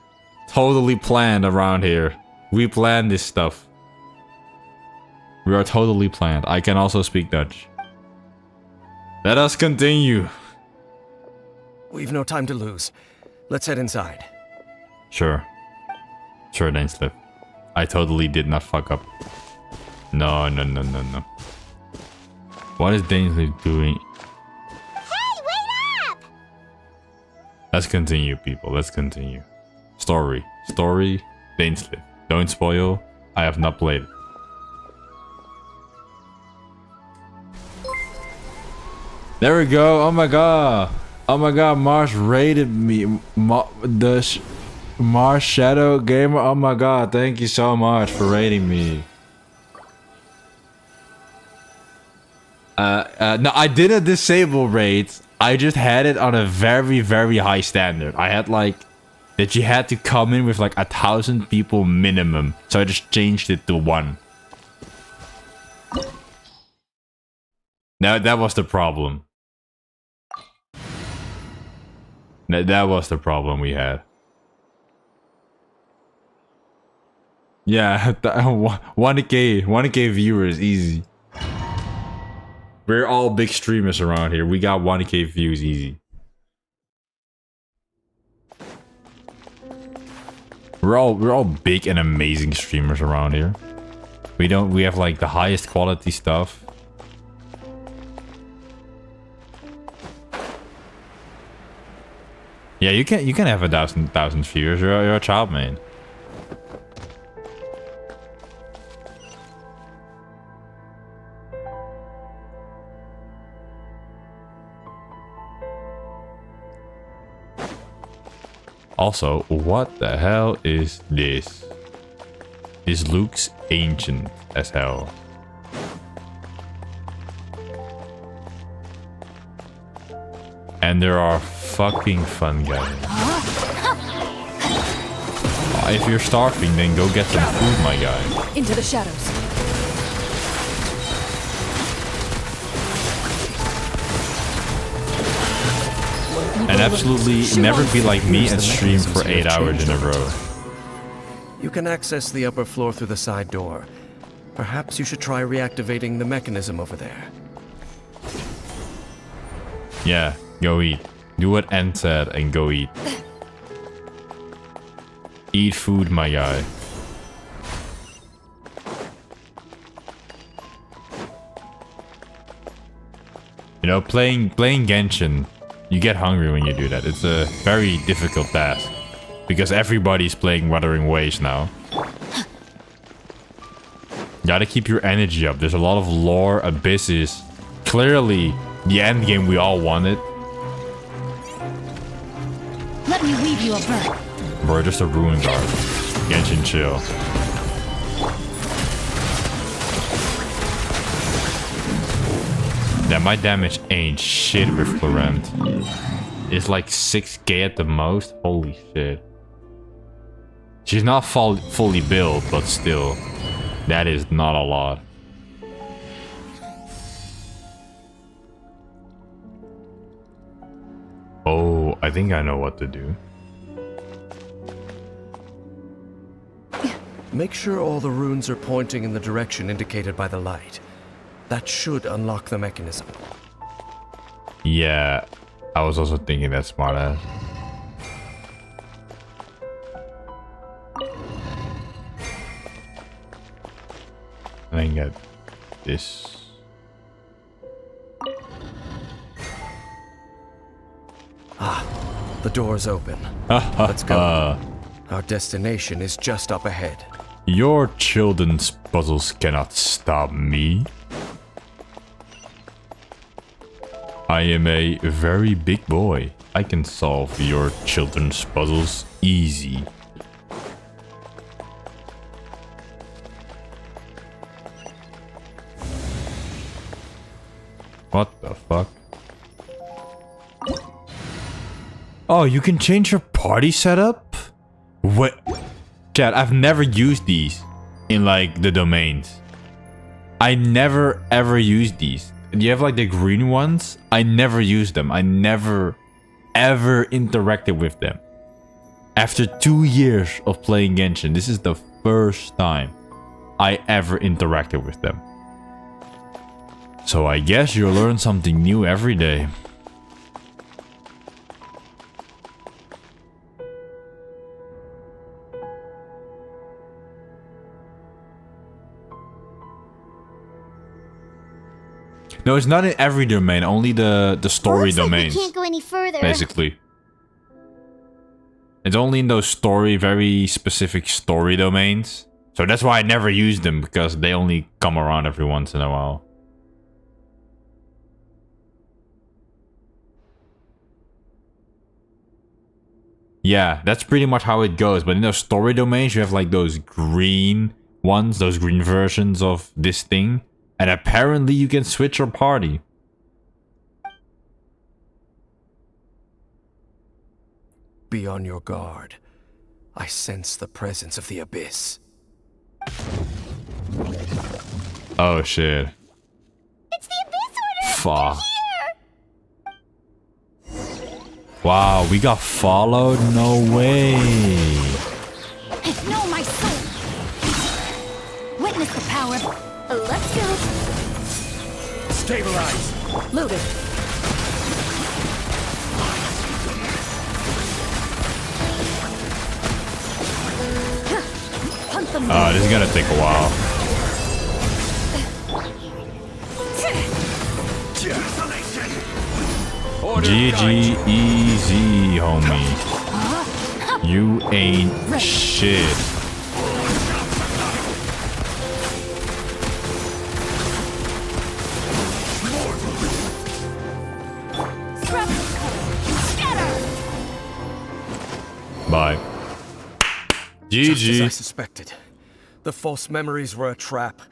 planned around here. We planned this stuff. We are totally planned. I can also speak Dutch. Let us continue. We've no time to lose. Let's head inside. Sure, Dainsliff. I totally did not fuck up. No. What is Dainsliff doing? Let's continue, people. Let's continue. Story, Dainsliff. Don't spoil. I have not played it. There we go. Oh my god. Mars raided me. Mars Shadow Gamer. Oh my god. Thank you so much for raiding me. No, I didn't disable raids. I just had it on a very, very high standard. I had like that you had to come in with like 1,000 people minimum. So I just changed it to 1. Now that was the problem. That was the problem we had. Yeah, 1k viewers easy. We're all big streamers around here. We got 1k views easy. We're all big and amazing streamers around here. We have like the highest quality stuff. Yeah, you can have 1,000 viewers. You're a child, man. Also, what the hell is this? This looks ancient as hell. And there are fucking fun guys. If you're starving, then go get some food, my guy. Into the shadows. And absolutely never be like me and stream for 8 hours in a row. You can access the upper floor through the side door. Perhaps you should try reactivating the mechanism over there. Yeah, go eat. Do what Ant said and go eat. Eat food, my guy. You know, playing Genshin, you get hungry when you do that. It's a very difficult task. Because everybody's playing Wuthering Waves now. Gotta keep your energy up. There's a lot of lore, abysses. Clearly, the end game we all wanted. Let me weave you a bird. Bro, just a ruin guard. Genshin chill. Yeah, my damage ain't shit with Florent. It's like 6k at the most. Holy shit. She's not fully built, but still. That is not a lot. Oh, I think I know what to do. Make sure all the runes are pointing in the direction indicated by the light. That should unlock the mechanism. Yeah, I was also thinking that, smartass. And then get this. Ah, the door's open. Let's go. Our destination is just up ahead. Your children's puzzles cannot stop me. I am a very big boy. I can solve your children's puzzles easy. What the fuck? Oh, you can change your party setup? What? Chat, I've never used these in like the domains. I never ever used these. You have like the green ones. I never used them. I never ever interacted with them. After 2 years of playing Genshin, this is the first time I ever interacted with them. So I guess you learn something new every day. No, it's not in every domain, only the story domains. We can't go any further. Basically. It's only in those very specific story domains. So that's why I never use them, because they only come around every once in a while. Yeah, that's pretty much how it goes. But in those story domains, you have like those green ones, those green versions of this thing. And apparently you can switch your party. be on your guard. I sense the presence of the Abyss. Oh shit. It's the Abyss Order! Fuck. They're here! Wow, we got followed? No way. Know my soul. Witness the power. Let's go. Stabilize. Loaded. Hunt them. Oh, this is gonna take a while. GG easy, homie. You ain't shit. Bye. Just as I GG. suspected. The false memories were a trap.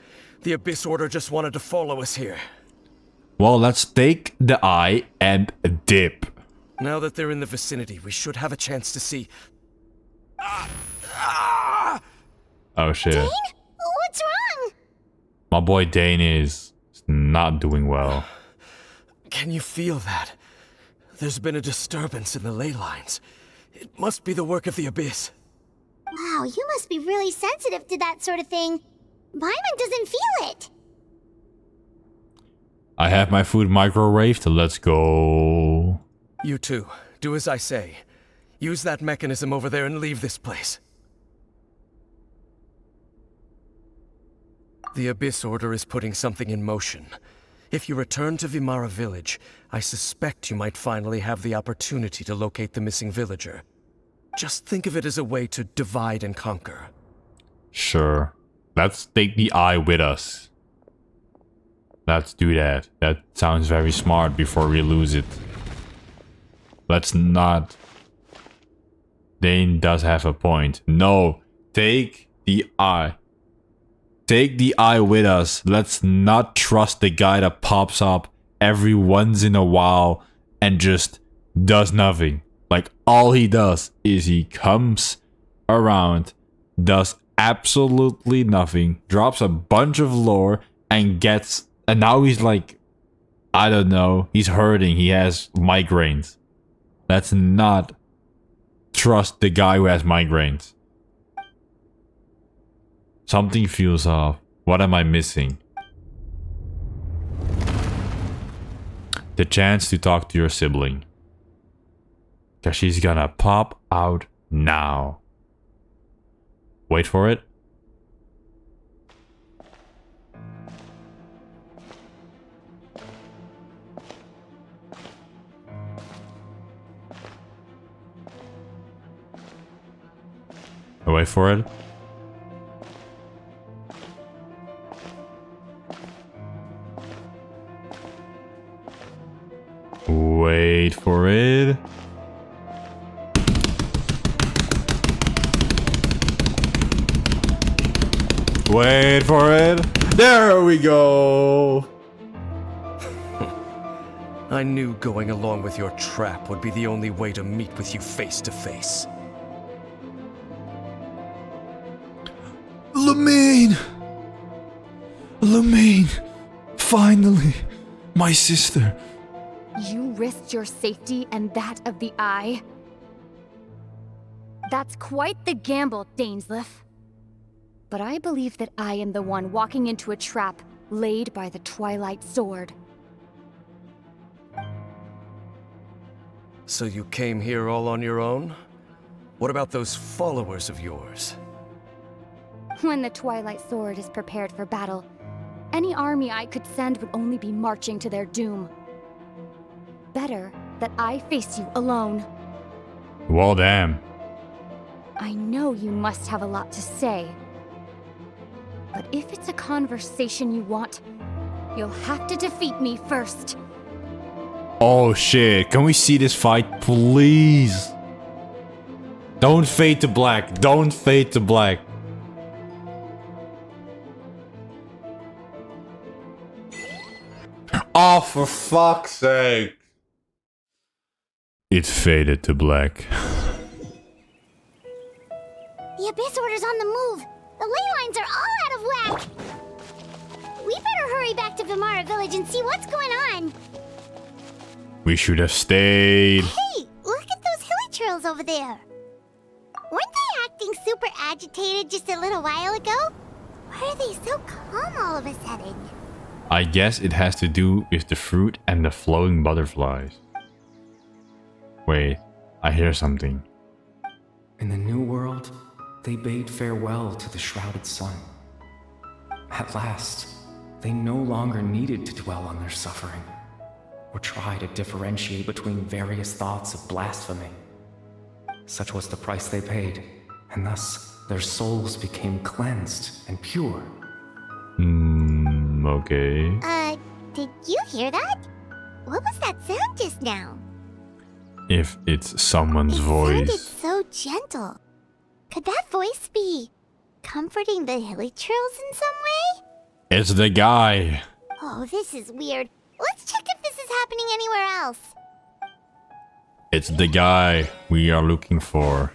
The Abyss Order just wanted to follow us here. Well, let's take the eye and dip. Now that they're in the vicinity, we should have a chance to see. Oh shit. Dane? What's wrong? My boy Dane is not doing well. Can you feel that? There's been a disturbance in the ley lines. It must be the work of the Abyss. Wow, you must be really sensitive to that sort of thing. Paimon doesn't feel it. I have my food microwaved. Let's go. You two, do as I say. Use that mechanism over there and leave this place. The Abyss Order is putting something in motion. If you return to Vimara village, I suspect you might finally have the opportunity to locate the missing villager. Just think of it as a way to divide and conquer. Sure. Let's take the eye with us. Let's do that. That sounds very smart before we lose it. Let's not. Dane does have a point. No. Take the eye. Take the eye with us. Let's not trust the guy that pops up every once in a while and just does nothing. Like, all he does is he comes around, does absolutely nothing, drops a bunch of lore, and gets... And now he's like... I don't know. He's hurting. He has migraines. Let's not trust the guy who has migraines. Something feels off. What am I missing? The chance to talk to your sibling. Cause she's gonna pop out now. Wait for it. Wait for it. Wait for it. Wait for it. There we go. I knew going along with your trap would be the only way to meet with you face to face. Lumine! Lumine! Finally! My sister! You risked your safety and that of the Eye? That's quite the gamble, Dainsleif. But I believe that I am the one walking into a trap laid by the Twilight Sword. So you came here all on your own? What about those followers of yours? When the Twilight Sword is prepared for battle, any army I could send would only be marching to their doom. Better that I face you alone. Well, damn. I know you must have a lot to say. But if it's a conversation you want, you'll have to defeat me first. Oh shit, can we see this fight, please? Don't fade to black, don't fade to black. Oh, for fuck's sake. It faded to black. village and see what's going on. We should have stayed. Hey, look at those hilly trails over there. Weren't they acting super agitated just a little while ago? Why are they so calm all of a sudden? I guess it has to do with the fruit and the flowing butterflies. Wait, I hear something. In the new world, they bade farewell to the shrouded sun. At last, they no longer needed to dwell on their suffering, or try to differentiate between various thoughts of blasphemy. Such was the price they paid, and thus their souls became cleansed and pure. Okay. Did you hear that? What was that sound just now? If it's someone's It voice. sounded so gentle. Could that voice be comforting the hilly trails in some way? It's the guy. Oh, this is weird. Let's check if this is happening anywhere else. It's the guy we are looking for.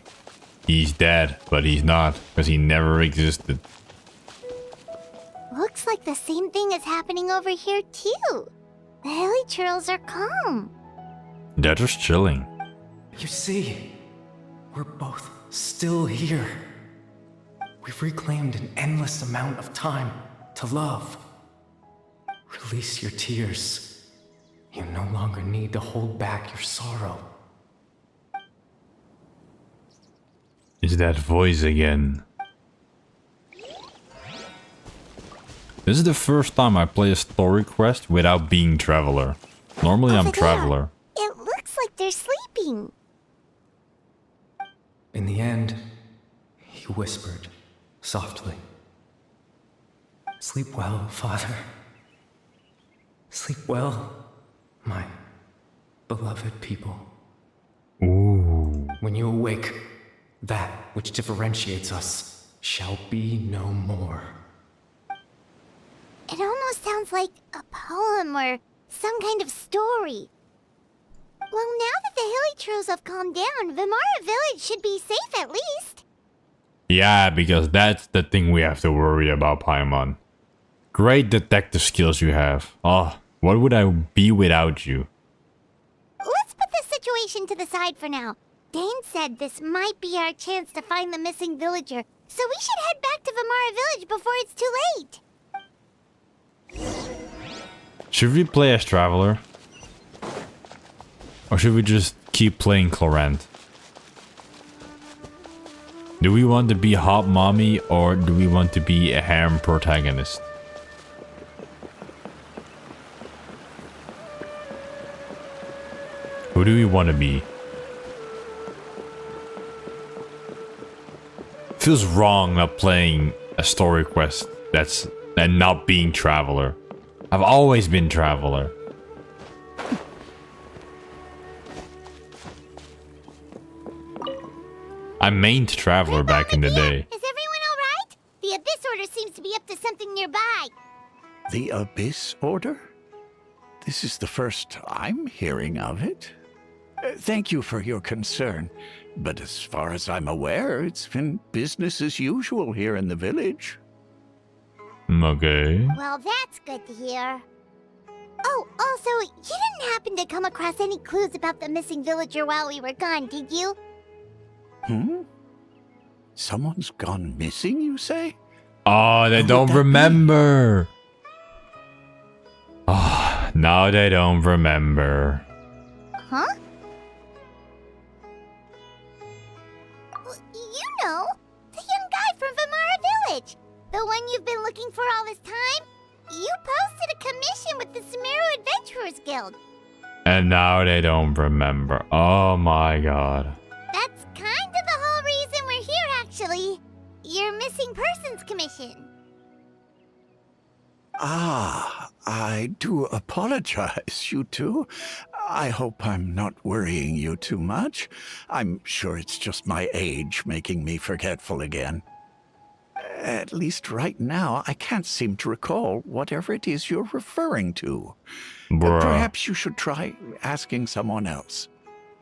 He's dead, but he's not, because he never existed. Looks like the same thing is happening over here too. The hilly trails are calm. They're just chilling. You see, we're both still here. We've reclaimed an endless amount of time to love. Release your tears. You no longer need to hold back your sorrow. It's that voice again. This is the first time I play a story quest without being Traveler. Normally I'm Traveler. It looks like they're sleeping. In the end, he whispered softly. Sleep well, Father. Sleep well, my beloved people. Ooh. When you awake, that which differentiates us shall be no more. It almost sounds like a poem or some kind of story. Well, now that the hilly trails have calmed down, Vimara Village should be safe at least. Yeah, because that's the thing we have to worry about, Paimon. Great detective skills you have. Oh, what would I be without you? Let's put this situation to the side for now. Dane said this might be our chance to find the missing villager, so we should head back to Vimara Village before it's too late. Should we play as Traveler? Or should we just keep playing Clorant? Do we want to be Hot Mommy or do we want to be a harem protagonist? Who do we want to be? Feels wrong not playing a story quest and not being Traveler. I've always been Traveler. I mained Traveler back in the day. Is everyone alright? The Abyss Order seems to be up to something nearby. The Abyss Order? This is the first I'm hearing of it. Thank you for your concern, but as far as I'm aware, it's been business as usual here in the village. Okay. Well, that's good to hear. Oh, also, you didn't happen to come across any clues about the missing villager while we were gone, did you? Someone's gone missing, you say? Oh, they don't remember. Oh, now they don't remember. Huh? Well, you know, the young guy from Vimara Village. The one you've been looking for all this time. You posted a commission with the Sumeru Adventurers Guild. And now they don't remember. Oh my god. That's kind of the whole reason we're here, actually. Your missing persons commission. Ah, I do apologize, you two. I hope I'm not worrying you too much. I'm sure it's just my age making me forgetful again. At least right now, I can't seem to recall whatever it is you're referring to. Bruh. Perhaps you should try asking someone else.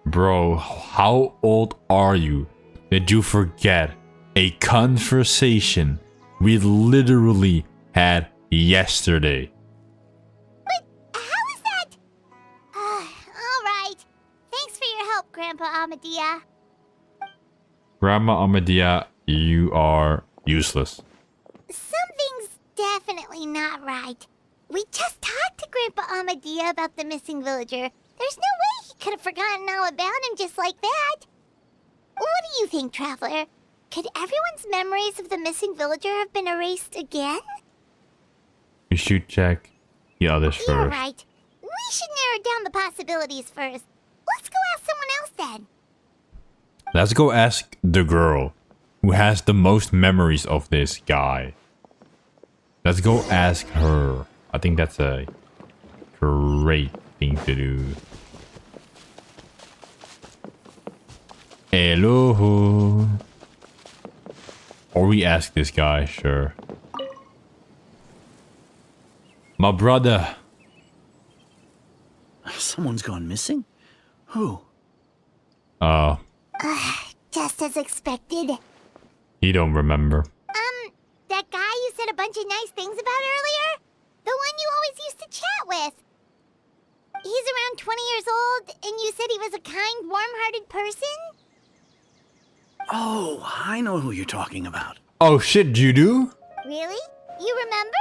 Bro, how old are you that you forget a conversation we literally had yesterday? But Amadea. Grandma Amadea, you are useless. Something's definitely not right. We just talked to Grandpa Amadea about the missing villager. There's no way he could have forgotten all about him just like that. What do you think, Traveler? Could everyone's memories of the missing villager have been erased again? We should check the others first. You're right. We should narrow down the possibilities first. Let's go ask someone else then. Let's go ask the girl who has the most memories of this guy. Let's go ask her. I think that's a great thing to do. Hello. Or we ask this guy, sure. My brother. Someone's gone missing? Who? Just as expected. He don't remember. That guy you said a bunch of nice things about earlier? The one you always used to chat with. He's around 20 years old, and you said he was a kind, warm-hearted person? Oh, I know who you're talking about. Oh shit, you do? Really? You remember?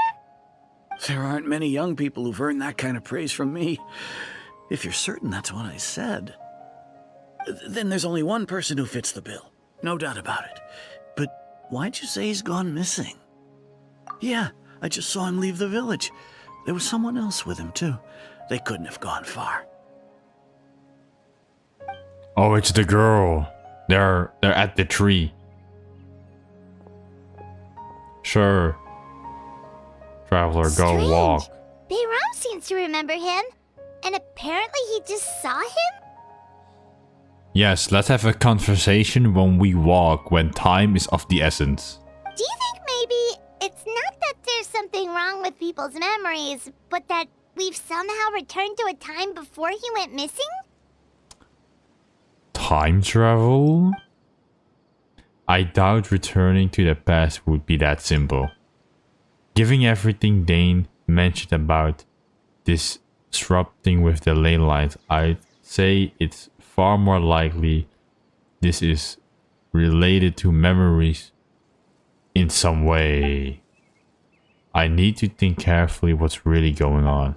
There aren't many young people who've earned that kind of praise from me. If you're certain that's what I said, then there's only one person who fits the bill. No doubt about it. But why'd you say he's gone missing? Yeah, I just saw him leave the village. There was someone else with him, too. They couldn't have gone far. Oh, it's the girl. They're at the tree. Sure. Traveler, Strange. go walk. Bayram seems to remember him. And apparently he just saw him? Yes, let's have a conversation when we walk, when time is of the essence. Do you think maybe it's not that there's something wrong with people's memories, but that we've somehow returned to a time before he went missing? Time travel? I doubt returning to the past would be that simple. Given everything Dane mentioned about disrupting with the ley lines, I'd say it's far more likely this is related to memories in some way. I need to think carefully what's really going on.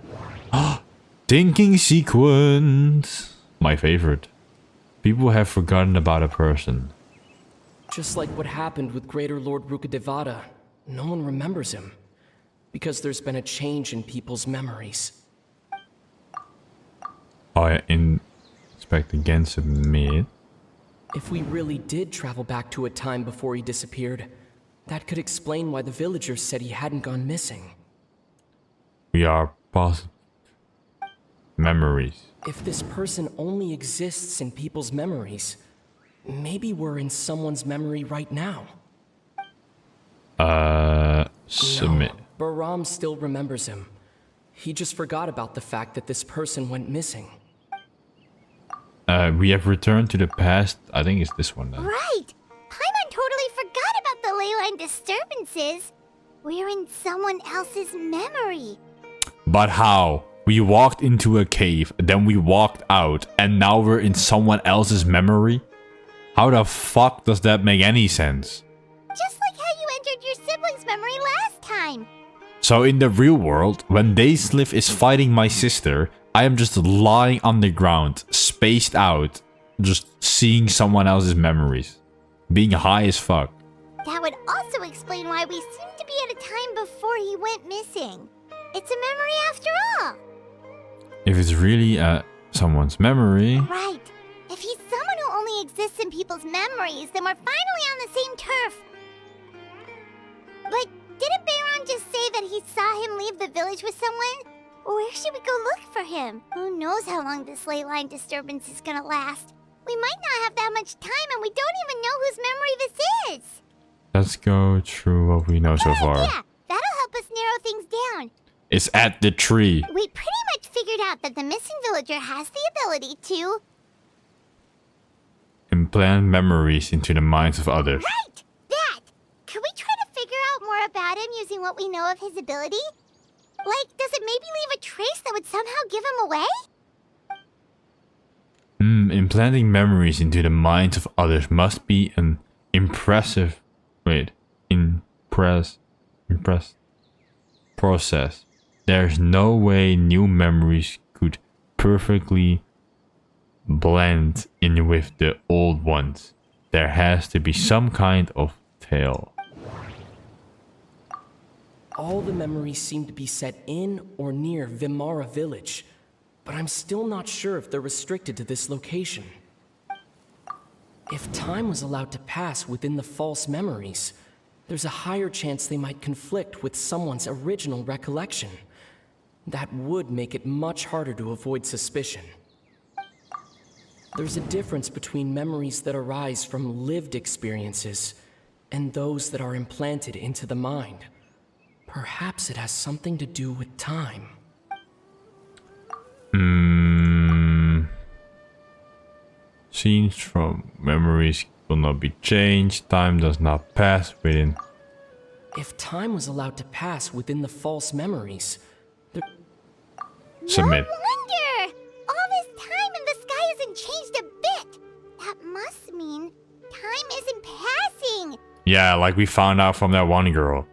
Thinking sequence! My favorite. People have forgotten about a person. Just like what happened with Greater Lord Rukkhadevata, no one remembers him. Because there's been a change in people's memories. I inspect again, submit. If we really did travel back to a time before he disappeared, that could explain why the villagers said he hadn't gone missing. We are positive. Memories. If this person only exists in people's memories, maybe we're in someone's memory right now. Submit. No, Bahram still remembers him. He just forgot about the fact that this person went missing. We have returned to the past. I think it's this one then. Right! Paimon totally forgot about the ley line disturbances. We're in someone else's memory. But how? We walked into a cave, then we walked out, and now we're in someone else's memory? How the fuck does that make any sense? Just like how you entered your sibling's memory last time. So in the real world, when Dayslif is fighting my sister, I am just lying on the ground, spaced out, just seeing someone else's memories. Being high as fuck. That would also explain why we seem to be at a time before he went missing. It's a memory after all. If it's really someone's memory... Right. If he's someone who only exists in people's memories, then we're finally on the same turf. But didn't Bayron just say that he saw him leave the village with someone? Where should we go look for him? Who knows how long this ley line disturbance is gonna last? We might not have that much time, and we don't even know whose memory this is. Let's go through what we know so far. Yeah, that'll help us narrow things down. It's at the tree. We pretty much figured out that the missing villager has the ability to... implant memories into the minds of others. Right! That! Could we try to figure out more about him using what we know of his ability? Like, does it maybe leave a trace that would somehow give him away? implanting memories into the minds of others must be an impress process. There's no way new memories could perfectly blend in with the old ones. There has to be some kind of tail. All the memories seem to be set in or near Vimara village, but I'm still not sure if they're restricted to this location. If time was allowed to pass within the false memories, there's a higher chance they might conflict with someone's original recollection. That would make it much harder to avoid suspicion. There's a difference between memories that arise from lived experiences and those that are implanted into the mind. Perhaps it has something to do with time. Scenes from memories will not be changed. Time does not pass within. If time was allowed to pass within the false memories, Submit. No wonder! All this time and the sky hasn't changed a bit. That must mean time isn't passing. Yeah, like we found out from that one girl.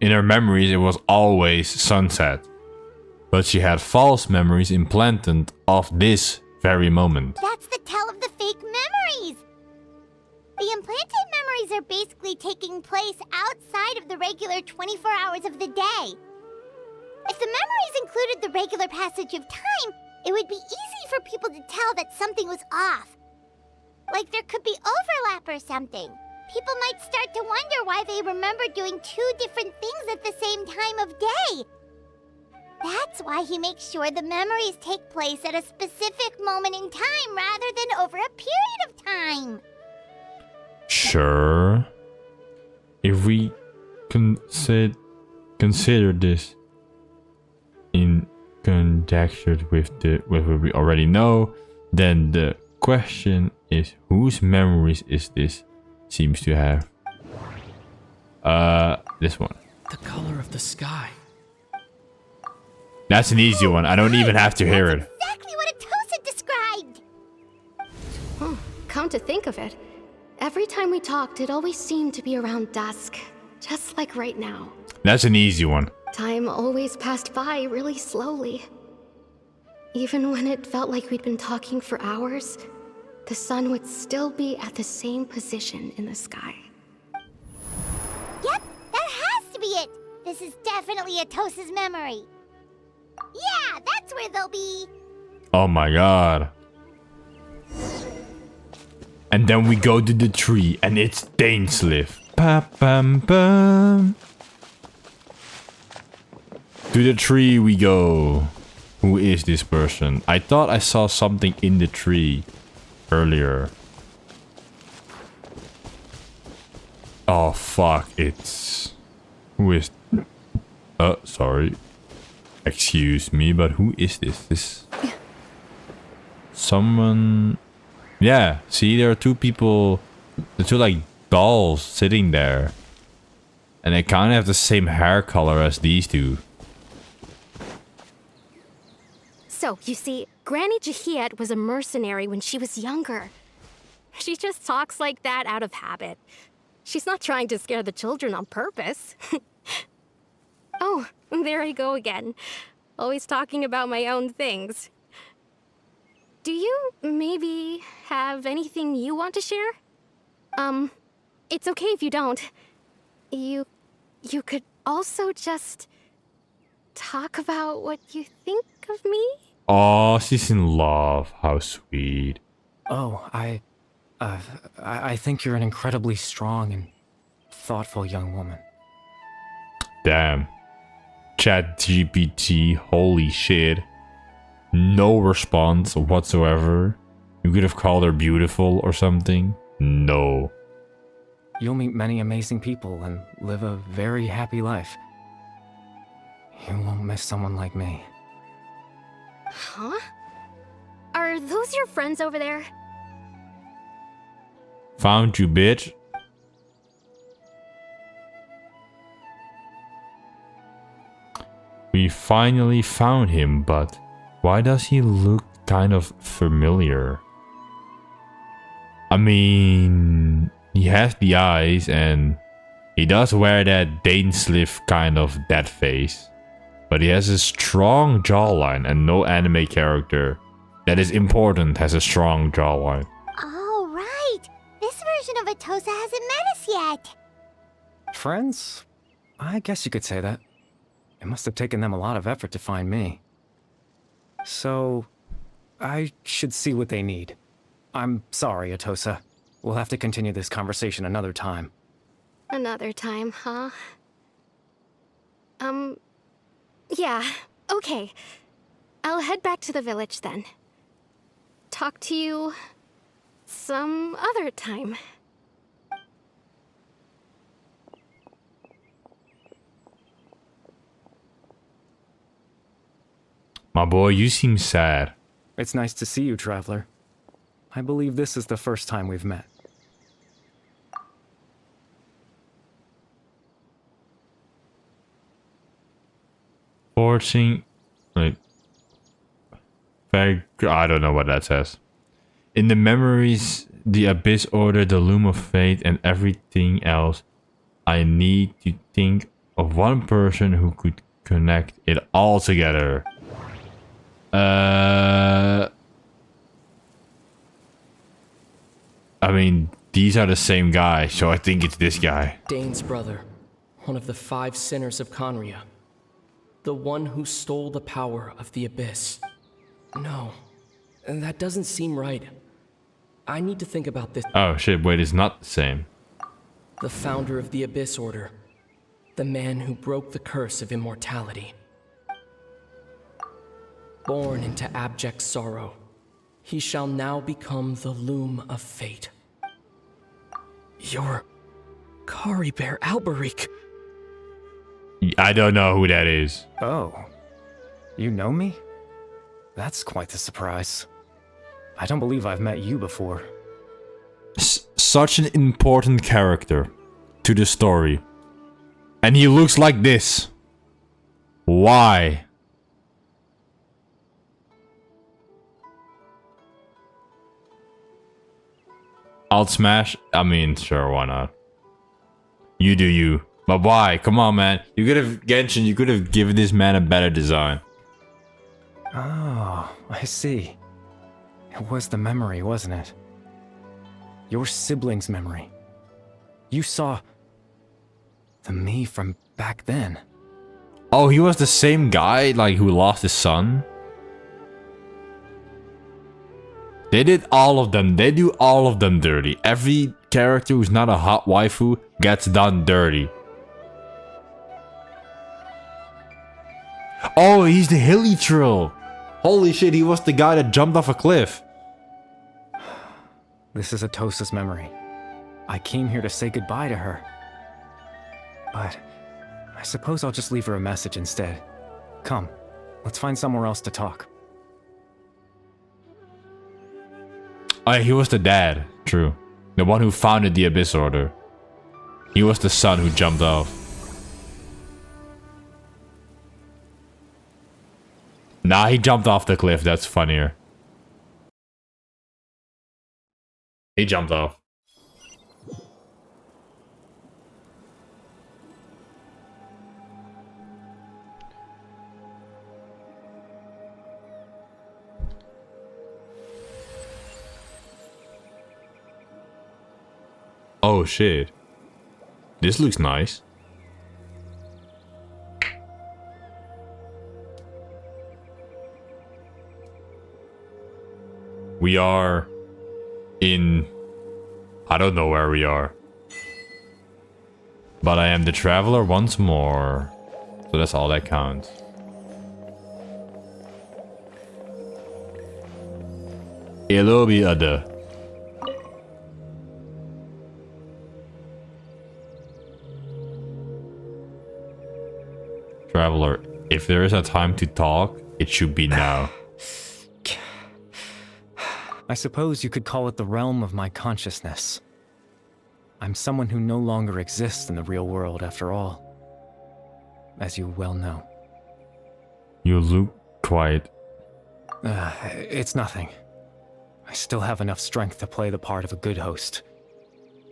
In her memories, it was always sunset. But she had false memories implanted of this very moment. That's the tell of the fake memories. The implanted memories are basically taking place outside of the regular 24 hours of the day. If the memories included the regular passage of time, it would be easy for people to tell that something was off. Like there could be overlap or something. People might start to wonder why they remember doing two different things at the same time of day. That's why he makes sure the memories take place at a specific moment in time rather than over a period of time. Sure. If we consider this in conjecture with what we already know, then the question is whose memories is this seems to have? This one. The color of the sky. That's an easy one. I don't even have to hear it. Exactly what Atosa described. Come to think of it, every time we talked, it always seemed to be around dusk, just like right now. That's an easy one. Time always passed by really slowly. Even when it felt like we'd been talking for hours, the sun would still be at the same position in the sky. Yep, that has to be it. This is definitely Atosa's memory. Yeah, that's where they'll be. Oh my god. And then we go to the tree and it's Dainsliff. Pa-pam-pam. To the tree we go. Who is this person? I thought I saw something in the tree earlier. Oh fuck, it's... Who is... sorry. Excuse me, but who is this? This... Someone... Yeah, see, there are two people... The two, like, dolls sitting there. And they kind of have the same hair color as these two. So, you see, Granny Jahiet was a mercenary when she was younger. She just talks like that out of habit. She's not trying to scare the children on purpose. Oh, there I go again. Always talking about my own things. Do you maybe have anything you want to share? It's okay if you don't. You could also just talk about what you think of me? Oh, she's in love. How sweet. Oh, I think you're an incredibly strong and thoughtful young woman. Damn. ChatGPT, holy shit. No response whatsoever. You could have called her beautiful or something. No. You'll meet many amazing people and live a very happy life. You won't miss someone like me. Huh? Are those your friends over there? Found you, bitch. We finally found him, but why does he look kind of familiar? I mean, he has the eyes and he does wear that Dainsliff kind of dead face. But he has a strong jawline, and no anime character that is important has a strong jawline. Oh, right. This version of Atosa hasn't met us yet. Friends? I guess you could say that. It must have taken them a lot of effort to find me. So, I should see what they need. I'm sorry, Atosa. We'll have to continue this conversation another time. Another time, huh? Yeah, okay. I'll head back to the village then. Talk to you some other time. My boy, you seem sad. It's nice to see you, Traveler. I believe this is the first time we've met. Forcing, like, I don't know what that says. In the memories, the Abyss Order, the Loom of Fate, and everything else, I need to think of one person who could connect it all together. I mean, these are the same guy, so I think it's this guy. Dane's brother, one of the 5 sinners of Conria. The one who stole the power of the Abyss. No, that doesn't seem right. I need to think about this. Oh shit, wait, it's not the same. The founder of the Abyss Order. The man who broke the curse of immortality. Born into abject sorrow, he shall now become the Loom of Fate. You're Caribert Alberic. I don't know who that is. Oh. You know me? That's quite the surprise. I don't believe I've met you before. Such an important character to the story. And he looks like this. Why? I'll smash. I mean, sure, why not? You do you. But why? Come on, man. You could have, Genshin, you could have given this man a better design. Oh, I see. It was the memory, wasn't it? Your sibling's memory. You saw the me from back then. Oh, he was the same guy, like, who lost his son? They did all of them. They do all of them dirty. Every character who's not a hot waifu gets done dirty. Oh, he's the hilly trill. Holy shit, he was the guy that jumped off a cliff. This is Atosa's memory. I came here to say goodbye to her. But I suppose I'll just leave her a message instead. Come, let's find somewhere else to talk. Oh, he was the dad. True. The one who founded the Abyss Order. He was the son who jumped off. Nah, he jumped off the cliff. That's funnier. He jumped off. Oh shit. This looks nice. We are in... I don't know where we are. But I am the traveler once more. So that's all that counts. Hello, be other. Traveler, if there is a time to talk, it should be now. I suppose you could call it the realm of my consciousness. I'm someone who no longer exists in the real world after all. As you well know. You look quite... It's nothing. I still have enough strength to play the part of a good host.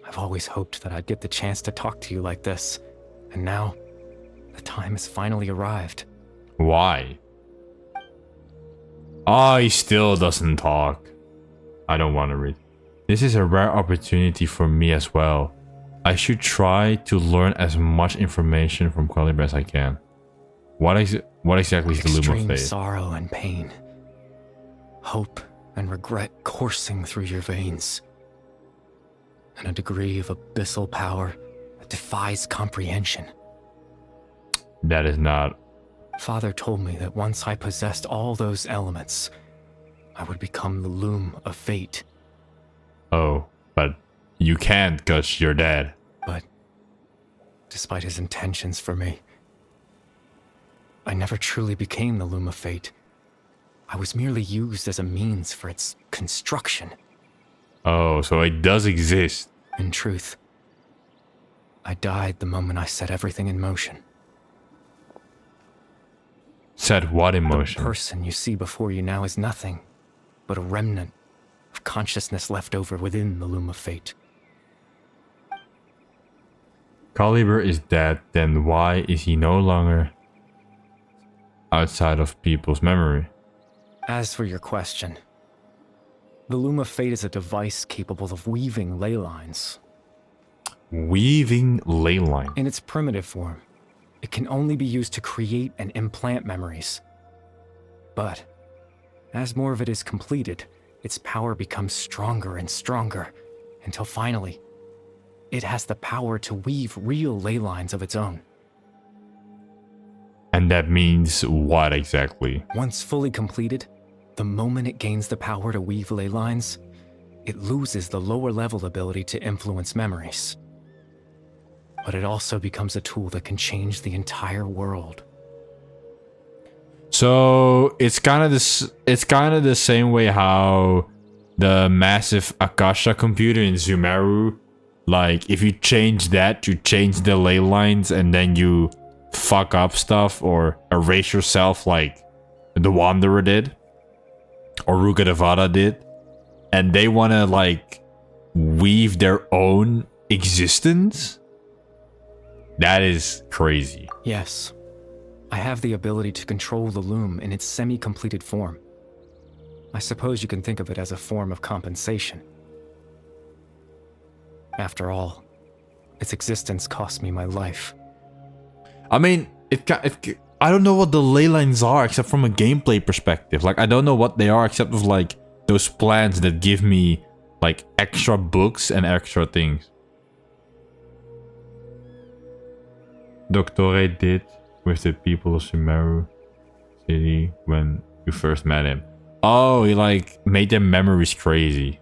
I've always hoped that I'd get the chance to talk to you like this, and now, the time has finally arrived. Why? Oh, he still doesn't talk. I don't want to read. This is a rare opportunity for me as well. I should try to learn as much information from Caliber as I can. What exactly is the Loom of Extreme Fate? sorrow and pain. Hope and regret coursing through your veins. And a degree of abyssal power that defies comprehension. That is not... Father told me that once I possessed all those elements, I would become the Loom of Fate. Oh, but you can't because you're dead. But despite his intentions for me, I never truly became the Loom of Fate. I was merely used as a means for its construction. Oh, so it does exist. In truth, I died the moment I set everything in motion. Set what in motion? The person you see before you now is nothing but a remnant of consciousness left over within the Loom of Fate. Caliber is dead, then why is he no longer outside of people's memory? As for your question, the Loom of Fate is a device capable of weaving ley lines. Weaving ley line? In its primitive form, it can only be used to create and implant memories. But as more of it is completed, its power becomes stronger and stronger, until finally, it has the power to weave real ley lines of its own. And that means what exactly? Once fully completed, the moment it gains the power to weave ley lines, it loses the lower level ability to influence memories. But it also becomes a tool that can change the entire world. So it's kind of this. It's kind of the same way how the massive Akasha computer in Sumeru, like if you change that, you change the ley lines, and then you fuck up stuff or erase yourself, like the Wanderer did, or Rugadavada did, and they want to like weave their own existence. That is crazy. Yes. I have the ability to control the loom in its semi-completed form. I suppose you can think of it as a form of compensation. After all, its existence cost me my life. I mean, I don't know what the ley lines are except from a gameplay perspective. Like, I don't know what they are except of like those plans that give me like extra books and extra things. Doctore did with the people of Sumeru City when you first met him. Oh, he like made their memories crazy.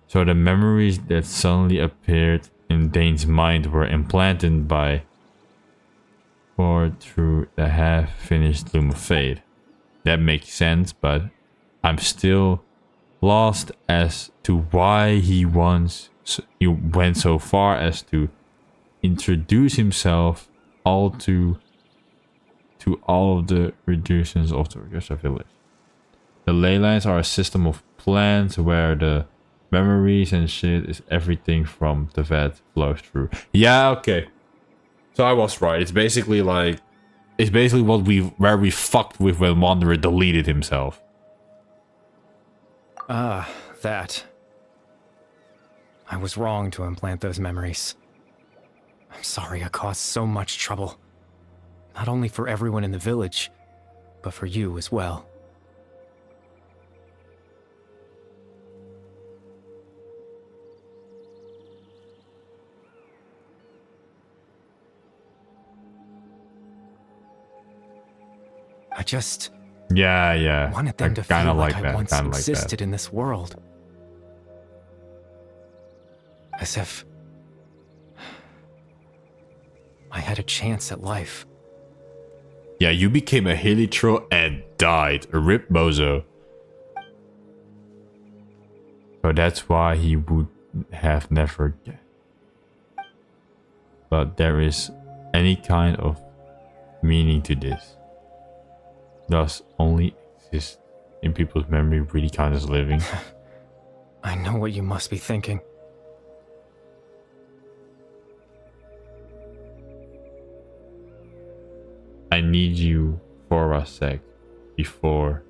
So the memories that suddenly appeared in Dane's mind were implanted by Ford through the half-finished Loom of Fate. That makes sense, but I'm still lost as to why he went so far as to introduce himself to all of the reductions of the Orchestra village. The ley lines are a system of plans where the memories and shit is everything from the vet flows through. Yeah, okay. So I was right. It's basically like where we fucked with when Wanderer deleted himself. Ah, that. I was wrong to implant those memories. I'm sorry I caused so much trouble. Not only for everyone in the village, but for you as well. I just... Yeah. wanted them to feel like I once existed in this world. As if I had a chance at life. Yeah, you became a Helitro and died. A rip bozo. So that's why he would have never... But there is any kind of meaning to this. Does only exist in people's memory really kind of living. I know what you must be thinking. I need you for a sec before.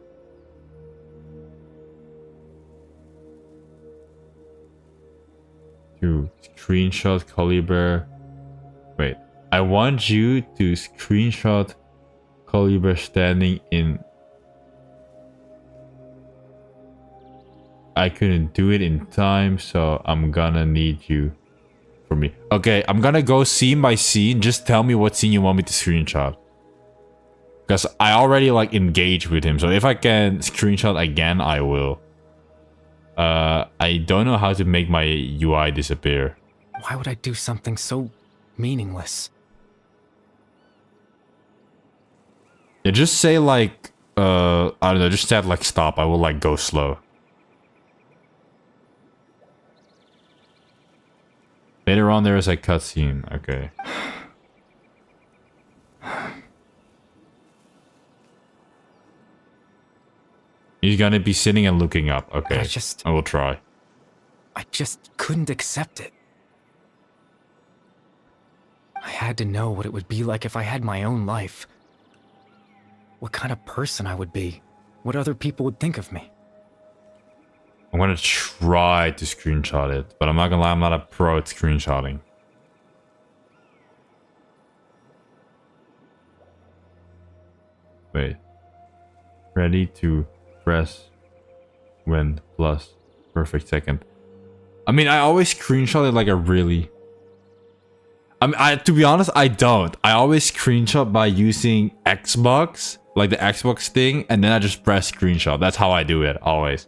To screenshot Caliber. Wait, I want you to screenshot Caliber standing in. I couldn't do it in time, so I'm gonna need you for me. Okay, I'm gonna go scene by scene. Just tell me what scene you want me to screenshot. Because I already like engaged with him, so if I can screenshot again, I will. I don't know how to make my UI disappear. Why would I do something so meaningless? Yeah, just say like, I don't know, just say like stop. I will like go slow. Later on, there is a cutscene. Okay. He's gonna be sitting and looking up. Okay. I will try. I just couldn't accept it. I had to know what it would be like if I had my own life. What kind of person I would be. What other people would think of me. I'm gonna try to screenshot it, but I'm not gonna lie, I'm not a pro at screenshotting. Wait. Ready to press when plus perfect second. I mean, I always screenshot it like a really... to be honest, I don't. I always screenshot by using Xbox, like the Xbox thing, and then I just press screenshot. That's how I do it, always.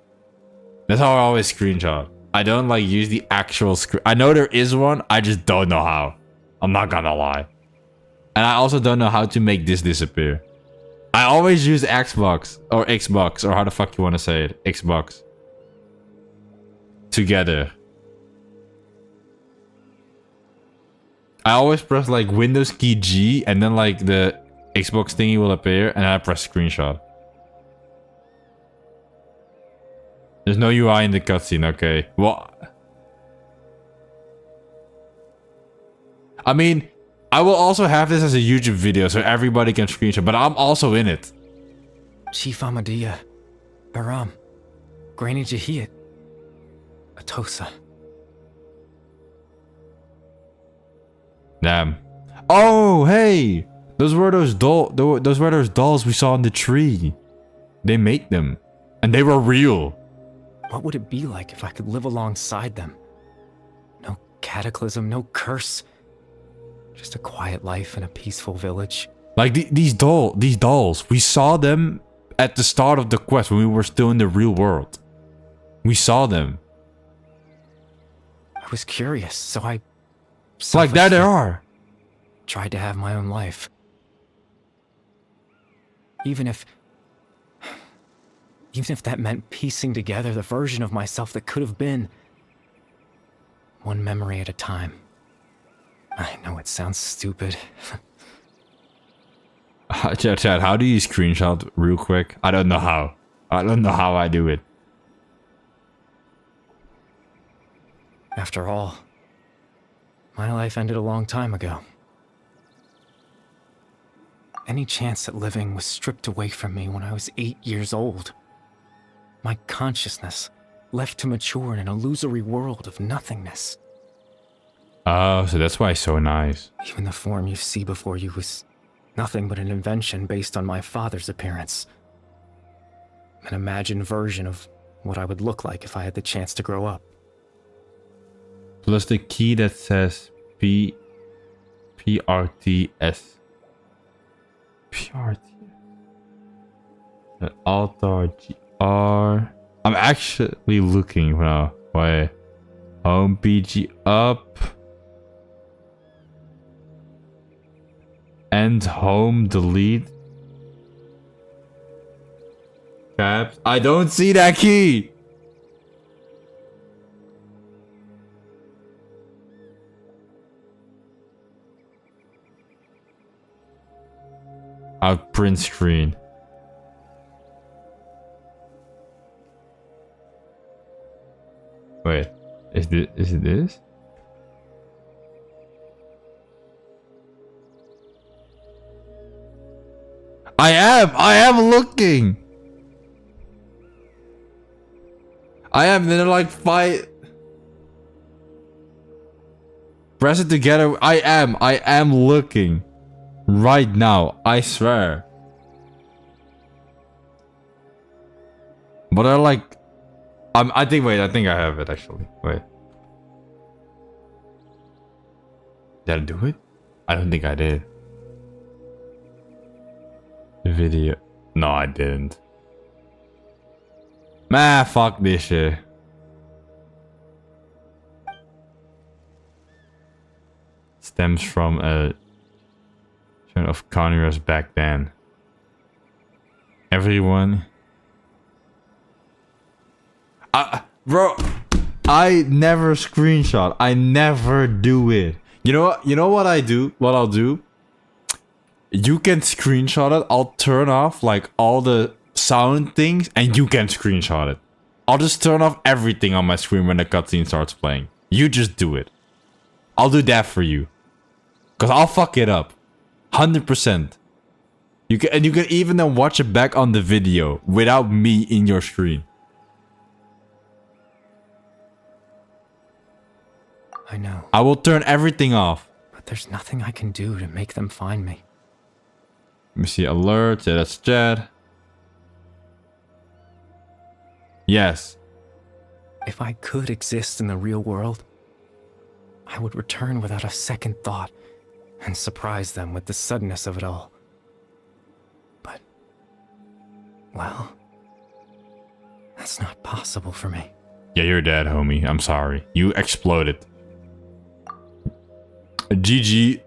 That's how I always screenshot. I don't like use the actual screen. I know there is one, I just don't know how. I'm not gonna lie. And I also don't know how to make this disappear. I always use Xbox, or how the fuck you want to say it. Xbox. Together. I always press like Windows key G, and then like the Xbox thingy will appear, and I press screenshot. There's no UI in the cutscene, okay. Well, I mean, I will also have this as a YouTube video so everybody can screenshot, but I'm also in it. Chief Ahmadiyya, Baram, Granny Jahiyat, Atosa. Damn. Oh, hey! Those were those dolls we saw on the tree. They made them. And they were real. What would it be like if I could live alongside them? No cataclysm, no curse. Just a quiet life in a peaceful village. Like these dolls, we saw them at the start of the quest when we were still in the real world. We saw them. I was curious, so I... Like, there they are. Tried to have my own life. Even if that meant piecing together the version of myself that could have been. One memory at a time. I know it sounds stupid. Chad, how do you screenshot real quick? I don't know how. I don't know how I do it. After all, my life ended a long time ago. Any chance at living was stripped away from me when I was 8 years old. My consciousness left to mature in an illusory world of nothingness. Oh, so that's why it's so nice. Even the form you see before you was nothing but an invention based on my father's appearance. An imagined version of what I would look like if I had the chance to grow up. Plus the key that says PRTS. PRT. Altar GR. I'm actually looking now. Wait. Home PG up. End home delete. Caps. I don't see that key. I'll print screen. Is it this? I am looking. I am. They're like fight. Press it together. I am looking. Right now. I swear. But they're like. I think I have it actually. Wait. Did I do it? I don't think I did. The video. No, I didn't. Man, fuck this shit. Stems from a turn of Conyrus back then. Everyone. Bro, I never screenshot. I never do it. You know what? You know what I do? What I'll do? You can screenshot it. I'll turn off like all the sound things and you can screenshot it. I'll just turn off everything on my screen when the cutscene starts playing. You just do it. I'll do that for you. Cause I'll fuck it up. 100%. You can even then watch it back on the video without me in your screen. I know. I will turn everything off. But there's nothing I can do to make them find me. Let me see. Alert. Yeah, that's chat. Yes. If I could exist in the real world, I would return without a second thought and surprise them with the suddenness of it all. But, well, that's not possible for me. Yeah, you're dead, homie. I'm sorry. You exploded. GG.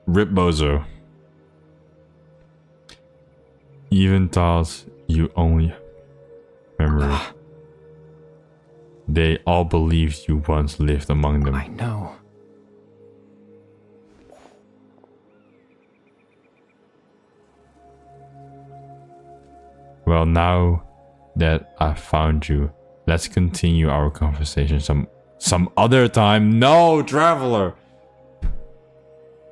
Rip Bozo. Even thoughts you only memory. They all believed you once lived among them. I know. Well, now that I found you, let's continue our conversation some other time. No, traveler!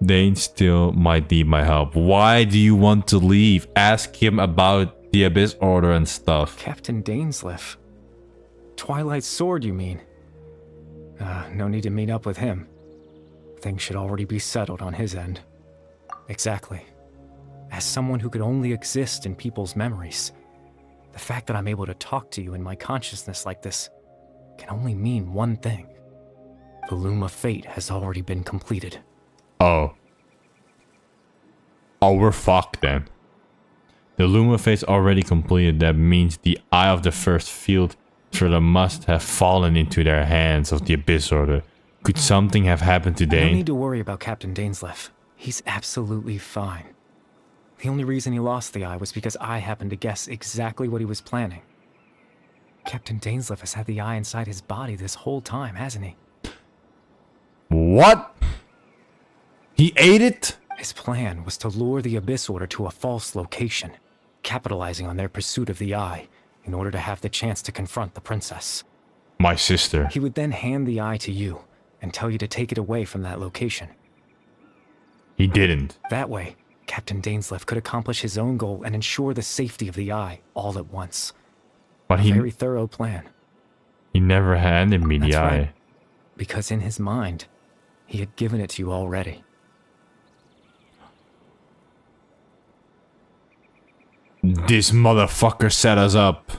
Dane still might need my help. Why do you want to leave? Ask him about the Abyss Order and stuff. Captain Dainsleif. Twilight Sword, you mean? No need to meet up with him. Things should already be settled on his end. Exactly. As someone who could only exist in people's memories, the fact that I'm able to talk to you in my consciousness like this can only mean one thing. The Loom of Fate has already been completed. Oh, we're fucked then. The Loom of Fate's already completed. That means the Eye of the First Field Further must have fallen into their hands of the Abyss Order. Could something have happened to Dane? No need to worry about Captain Dainsleif. He's absolutely fine. The only reason he lost the eye was because I happened to guess exactly what he was planning. Captain Dainsleif has had the eye inside his body this whole time, hasn't he? What? He ate it? His plan was to lure the Abyss Order to a false location, capitalizing on their pursuit of the eye in order to have the chance to confront the princess. My sister. He would then hand the eye to you and tell you to take it away from that location. He didn't. That way, Captain Dainsleif could accomplish his own goal and ensure the safety of the eye all at once. But a very thorough plan. He never handed me the eye. Right. Because in his mind, he had given it to you already. This motherfucker set us up.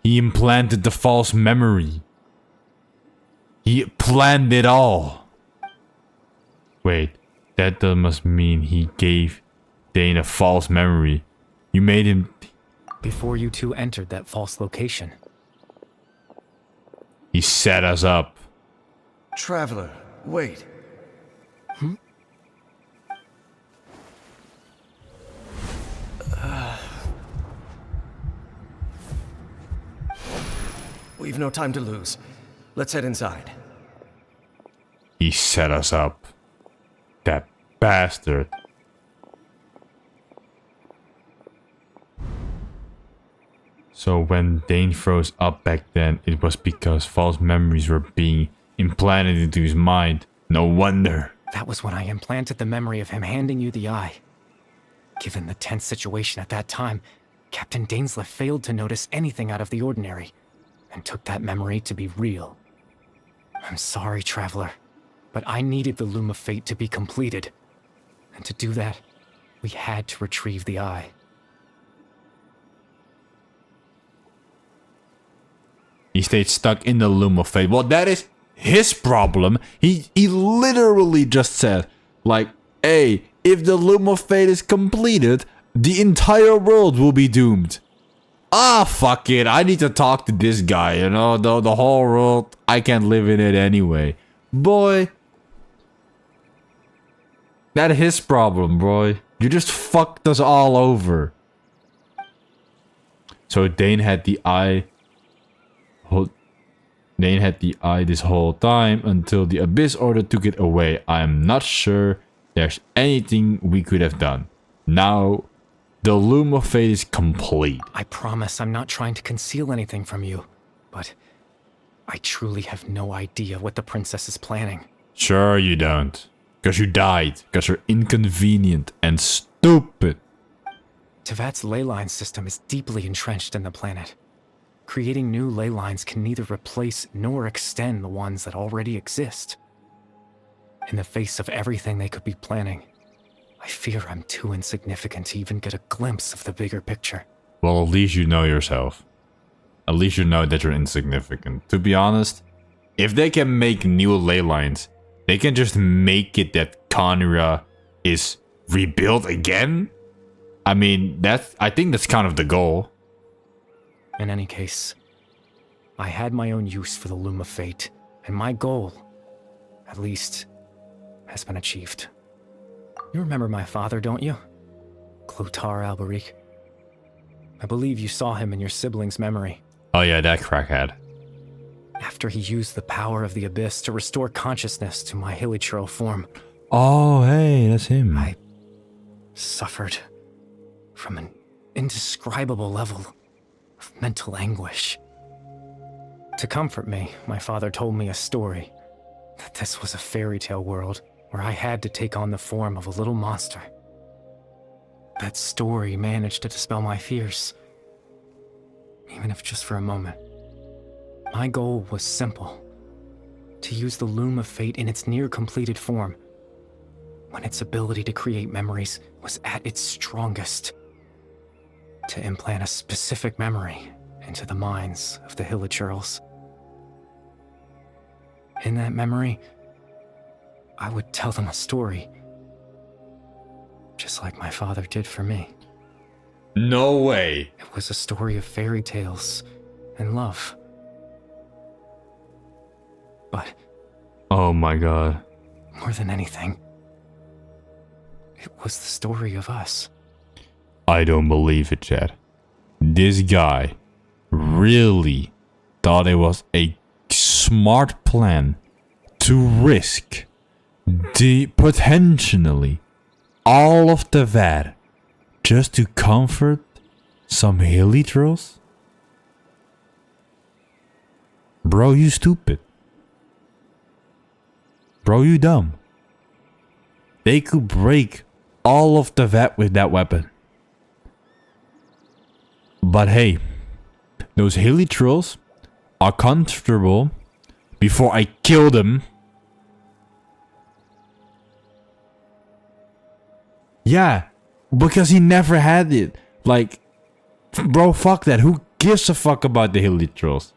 He implanted the false memory. He planned it all. Wait, that must mean he gave Dane a false memory. You made him... Before you two entered that false location. He set us up. Traveler, wait. We've no time to lose. Let's head inside. He set us up. That bastard. So when Dane froze up back then, it was because false memories were being implanted into his mind. No wonder. That was when I implanted the memory of him handing you the eye. Given the tense situation at that time, Captain Dainsleif failed to notice anything out of the ordinary, and took that memory to be real. I'm sorry, Traveler, but I needed the Loom of Fate to be completed. And to do that, we had to retrieve the eye. He stayed stuck in the Loom of Fate. Well, that is his problem. He literally just said, like, hey, if the Loom of Fate is completed, the entire world will be doomed. Ah, fuck it. I need to talk to this guy, you know? The whole world, I can't live in it anyway. Boy. That's his problem, boy. You just fucked us all over. So Dane had the eye... Dane had the eye this whole time until the Abyss Order took it away. I am not sure there's anything we could have done. Now, the Loom of Fate is complete. I promise I'm not trying to conceal anything from you, but I truly have no idea what the princess is planning. Sure you don't. Because you died. Because you're inconvenient and stupid. Tevat's ley line system is deeply entrenched in the planet. Creating new ley lines can neither replace nor extend the ones that already exist. In the face of everything they could be planning, I fear I'm too insignificant to even get a glimpse of the bigger picture. Well, at least you know yourself. At least you know that you're insignificant. To be honest, if they can make new ley lines, they can just make it that Khaenri'ah is rebuilt again. I mean, I think that's kind of the goal. In any case, I had my own use for the Loom of Fate, and my goal, at least, has been achieved. You remember my father, don't you? Clotar Alberic. I believe you saw him in your sibling's memory. Oh yeah, that crackhead. After he used the power of the Abyss to restore consciousness to my hilichurl form. Oh, hey, that's him. I suffered from an indescribable level of mental anguish. To comfort me, my father told me a story, that this was a fairy tale world where I had to take on the form of a little monster. That story managed to dispel my fears, even if just for a moment. My goal was simple, to use the Loom of Fate in its near-completed form, when its ability to create memories was at its strongest. To implant a specific memory into the minds of the hilichurls. In that memory, I would tell them a story, just like my father did for me. No way. It was a story of fairy tales and love. But... oh my god. More than anything, it was the story of us. I don't believe it, Chad. This guy really thought it was a smart plan to risk potentially all of the VAT just to comfort some hilichurls? Bro, you stupid. Bro, you dumb. They could break all of the VAT with that weapon. But hey, those hilichurls are comfortable before I kill them. Yeah, because he never had it. Like, bro, fuck that. Who gives a fuck about the hilichurls?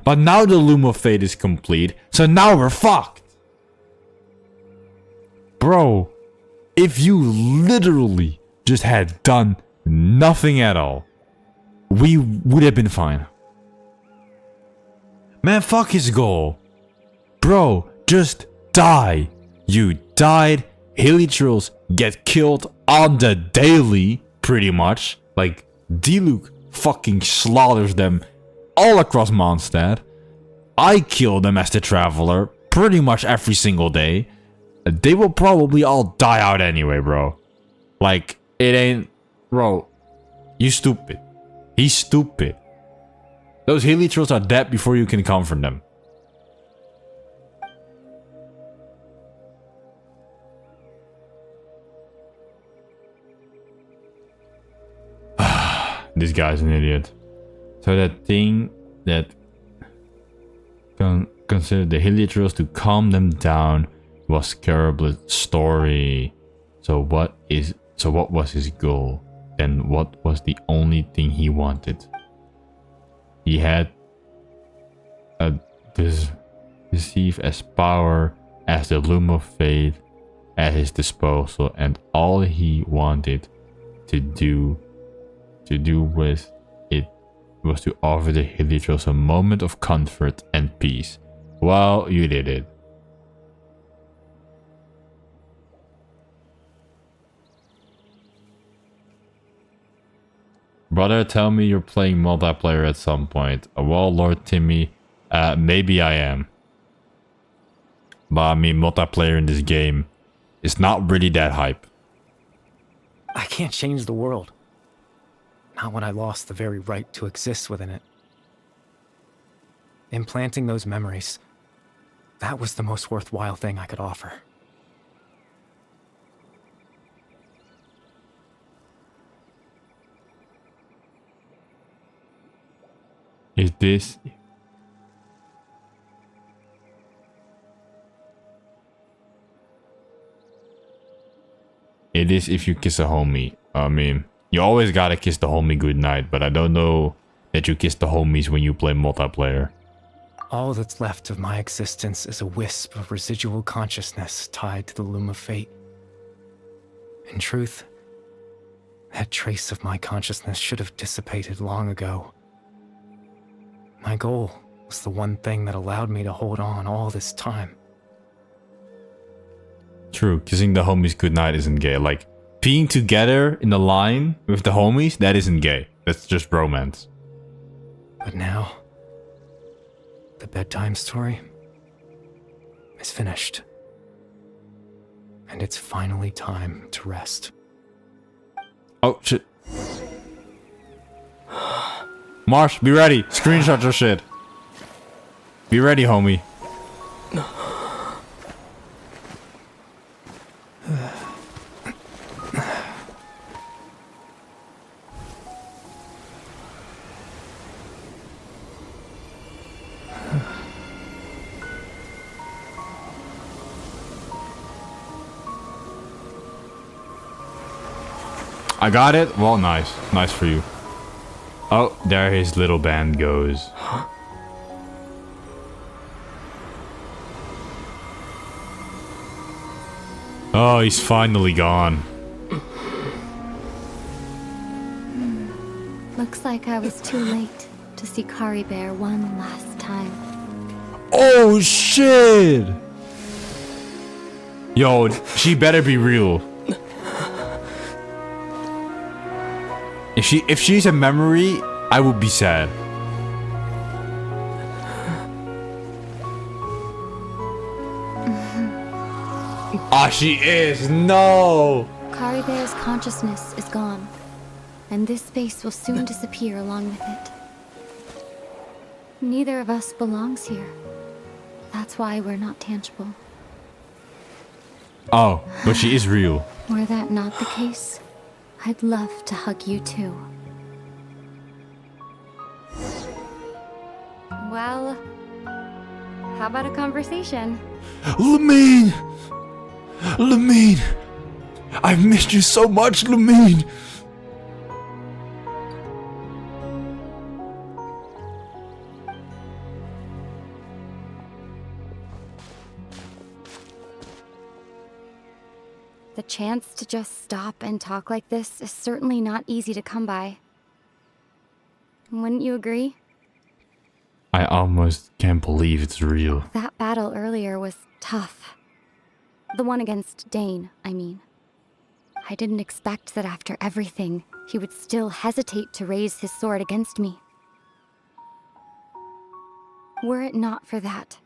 But now the Loom of Fate is complete, so now we're fucked. Bro, if you literally just had done nothing at all, we would have been fine. Man, fuck his goal. Bro, just die. You died. Hilichurls get killed on the daily, pretty much. Like, Diluc fucking slaughters them all across Mondstadt. I kill them as the Traveler pretty much every single day. They will probably all die out anyway, bro. Like, it ain't... Bro, you stupid. He's stupid. Those Helios are dead before you can comfort them. This guy's an idiot. So that thing that considered the Helios to calm them down was Cariblet's story. So what was his goal? Then what was the only thing he wanted? He had this deceive as power as the loom of fate at his disposal, and all he wanted to do with it was to offer the Helios a moment of comfort and peace. Well, you did it. Brother, tell me you're playing multiplayer at some point. Well, Lord Timmy, maybe I am. But I mean, multiplayer in this game is not really that hype. I can't change the world. Not when I lost the very right to exist within it. Implanting those memories, that was the most worthwhile thing I could offer. Is this... It is if you kiss a homie. I mean, you always gotta kiss the homie goodnight, but I don't know that you kiss the homies when you play multiplayer. All that's left of my existence is a wisp of residual consciousness tied to the loom of fate. In truth, that trace of my consciousness should have dissipated long ago. My goal was the one thing that allowed me to hold on all this time. True, kissing the homies goodnight isn't gay. Like, peeing together in the line with the homies, that isn't gay. That's just romance. But now, the bedtime story is finished. And it's finally time to rest. Oh, shit. Marsh, be ready. Screenshot your shit. Be ready, homie. I got it? Well, nice. Nice for you. Oh, there his little band goes. Oh, he's finally gone. Looks like I was too late to see Kari Bear one last time. Oh, shit! Yo, she better be real. If she's a memory, I would be sad. Ah, she is. No. Kari Bear's consciousness is gone, and this space will soon disappear along with it. Neither of us belongs here. That's why we're not tangible. Oh, but she is real. Were that not the case, I'd love to hug you too. Well, how about a conversation? Lumine! Lumine! I've missed you so much, Lumine! The chance to just stop and talk like this is certainly not easy to come by. Wouldn't you agree? I almost can't believe it's real. That battle earlier was tough. The one against Dane, I mean. I didn't expect that after everything, he would still hesitate to raise his sword against me. Were it not for that,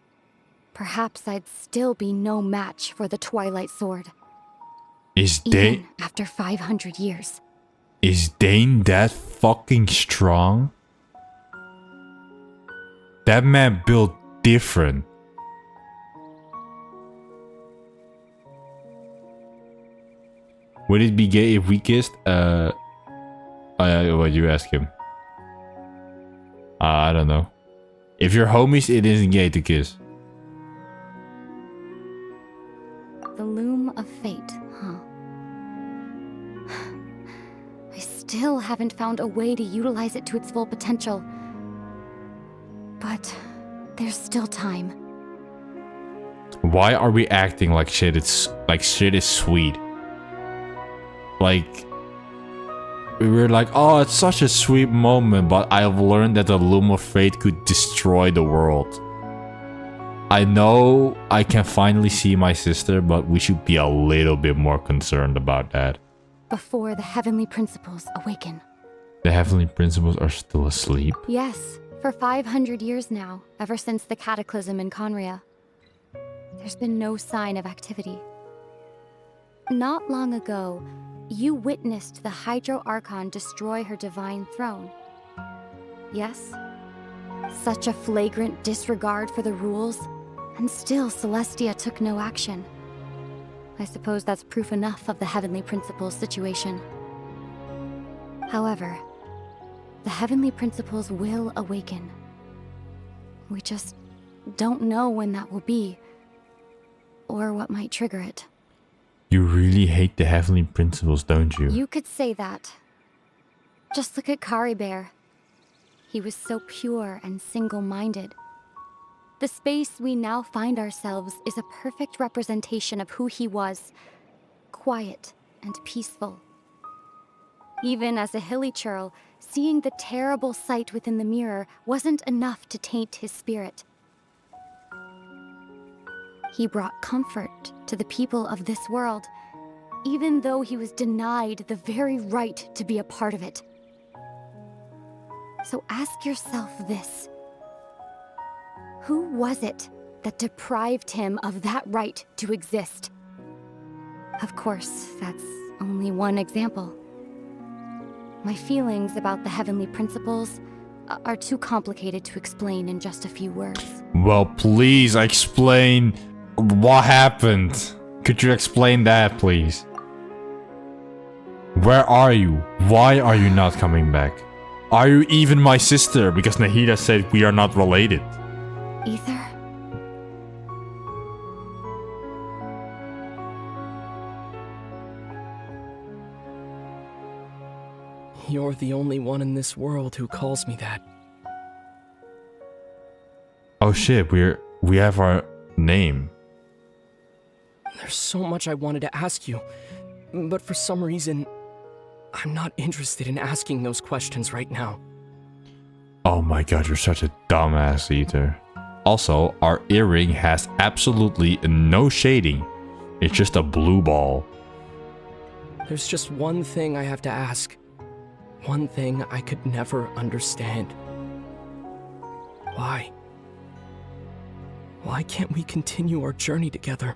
perhaps I'd still be no match for the Twilight Sword. Is Dane... Even after 500 years. Is Dane that fucking strong? That man built different. Would it be gay if we kissed? What you ask him? I don't know. If you're homies, it isn't gay to kiss. The loom of fate, huh? I still haven't found a way to utilize it to its full potential. But there's still time. Why are we acting like shit? Shit is sweet. Like we're like, oh, it's such a sweet moment, but I've learned that the loom of fate could destroy the world. I know I can finally see my sister, but we should be a little bit more concerned about that. Before the heavenly principles awaken. The heavenly principles are still asleep? Yes, for 500 years now, ever since the cataclysm in Conria. There's been no sign of activity. Not long ago, you witnessed the Hydro Archon destroy her divine throne. Yes? Such a flagrant disregard for the rules, and still Celestia took no action. I suppose that's proof enough of the Heavenly Principles situation. However, the Heavenly Principles will awaken. We just don't know when that will be, or what might trigger it. You really hate the Heavenly Principles, don't you? You could say that. Just look at Kari Bear. He was so pure and single-minded. The space we now find ourselves is a perfect representation of who he was. Quiet and peaceful. Even as a hilly churl, seeing the terrible sight within the mirror wasn't enough to taint his spirit. He brought comfort to the people of this world, even though he was denied the very right to be a part of it. So ask yourself this. Who was it that deprived him of that right to exist? Of course, that's only one example. My feelings about the Heavenly Principles are too complicated to explain in just a few words. Well, please explain what happened. Could you explain that, please? Where are you? Why are you not coming back? Are you even my sister? Because Nahida said we are not related. Aether? You're the only one in this world who calls me that. Oh shit, we have our name. There's so much I wanted to ask you, but for some reason, I'm not interested in asking those questions right now. Oh my god, you're such a dumbass, Aether. Also, our earring has absolutely no shading. It's just a blue ball. There's just one thing I have to ask. One thing I could never understand. Why? Why can't we continue our journey together?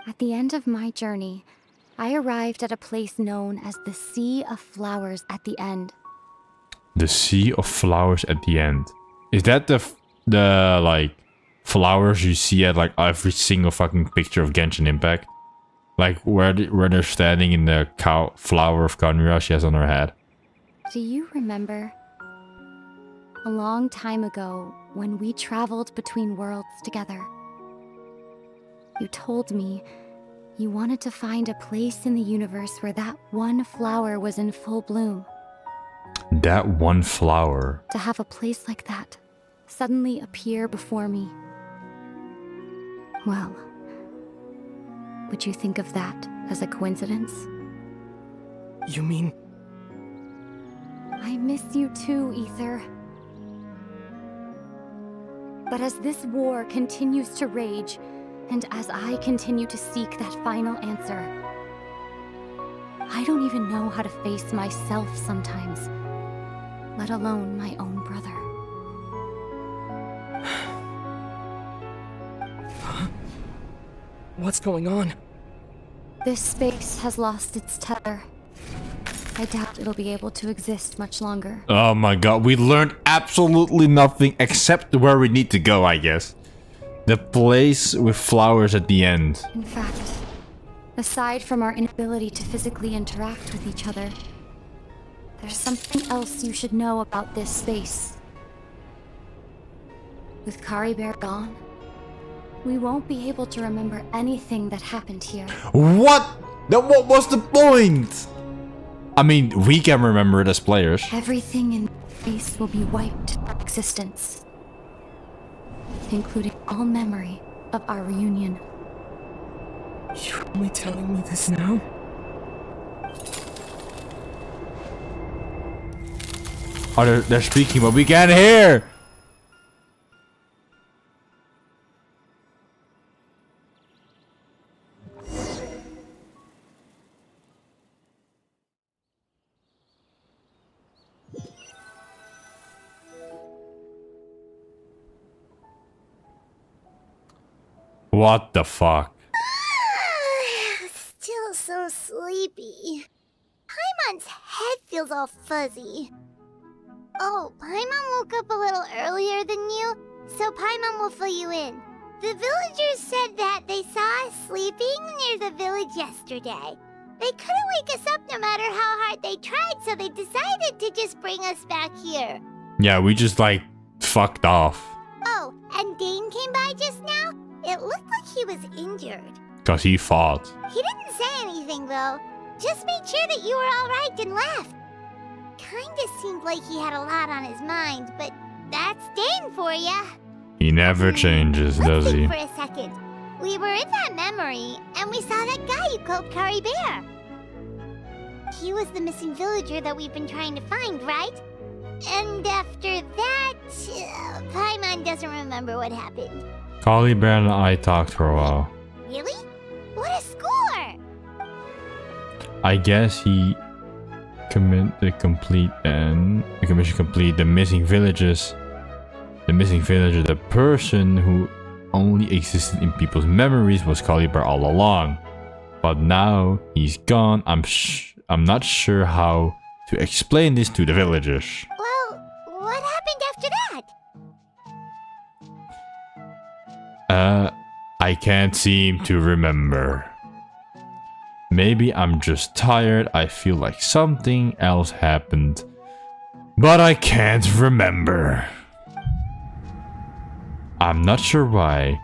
At the end of my journey, I arrived at a place known as the Sea of Flowers at the End. The Sea of Flowers at the End. Is that the like flowers you see at like every single fucking picture of Genshin Impact? Like where they're standing in the flower of Conria she has on her head. Do you remember? A long time ago, when we traveled between worlds together. You told me you wanted to find a place in the universe where that one flower was in full bloom. That one flower? To have a place like that suddenly appear before me. Well, would you think of that as a coincidence? You mean... I miss you too, Aether. But as this war continues to rage, and as I continue to seek that final answer, I don't even know how to face myself sometimes, let alone my own brother. What's going on? This space has lost its tether. I doubt it'll be able to exist much longer. Oh my god, we learned absolutely nothing except where we need to go, I guess. The place with flowers at the end. In fact, aside from our inability to physically interact with each other, there's something else you should know about this space. With Kari Bear gone, we won't be able to remember anything that happened here. What? Then what was the point? I mean, we can remember it as players. Everything in space will be wiped from existence, including all memory of our reunion. You're only telling me this now? Oh, they're speaking, but we can't hear! What the fuck? Still so sleepy. Paimon's head feels all fuzzy. Oh, Paimon woke up a little earlier than you, so Paimon will fill you in. The villagers said that they saw us sleeping near the village yesterday. They couldn't wake us up no matter how hard they tried, so they decided to just bring us back here. Yeah, we just like fucked off. Oh, and Dane came by just now? It looked like he was injured. Cause he fought. He didn't say anything though. Just made sure that you were alright and left. Kinda seemed like he had a lot on his mind, but that's Dane for ya. He never changes, does he? Let's think for a second. We were in that memory, and we saw that guy you called Kari Bear. He was the missing villager that we've been trying to find, right? And after that, Paimon doesn't remember what happened. Kari Bear and I talked for a while. Really? What a score! I guess he commissioned complete the missing villages. The missing villager, the person who only existed in people's memories, was Kari Bear all along. But now he's gone. I'm not sure how to explain this to the villagers. Well, what happened after that? I can't seem to remember. Maybe I'm just tired. I feel like something else happened, but I can't remember. I'm not sure why,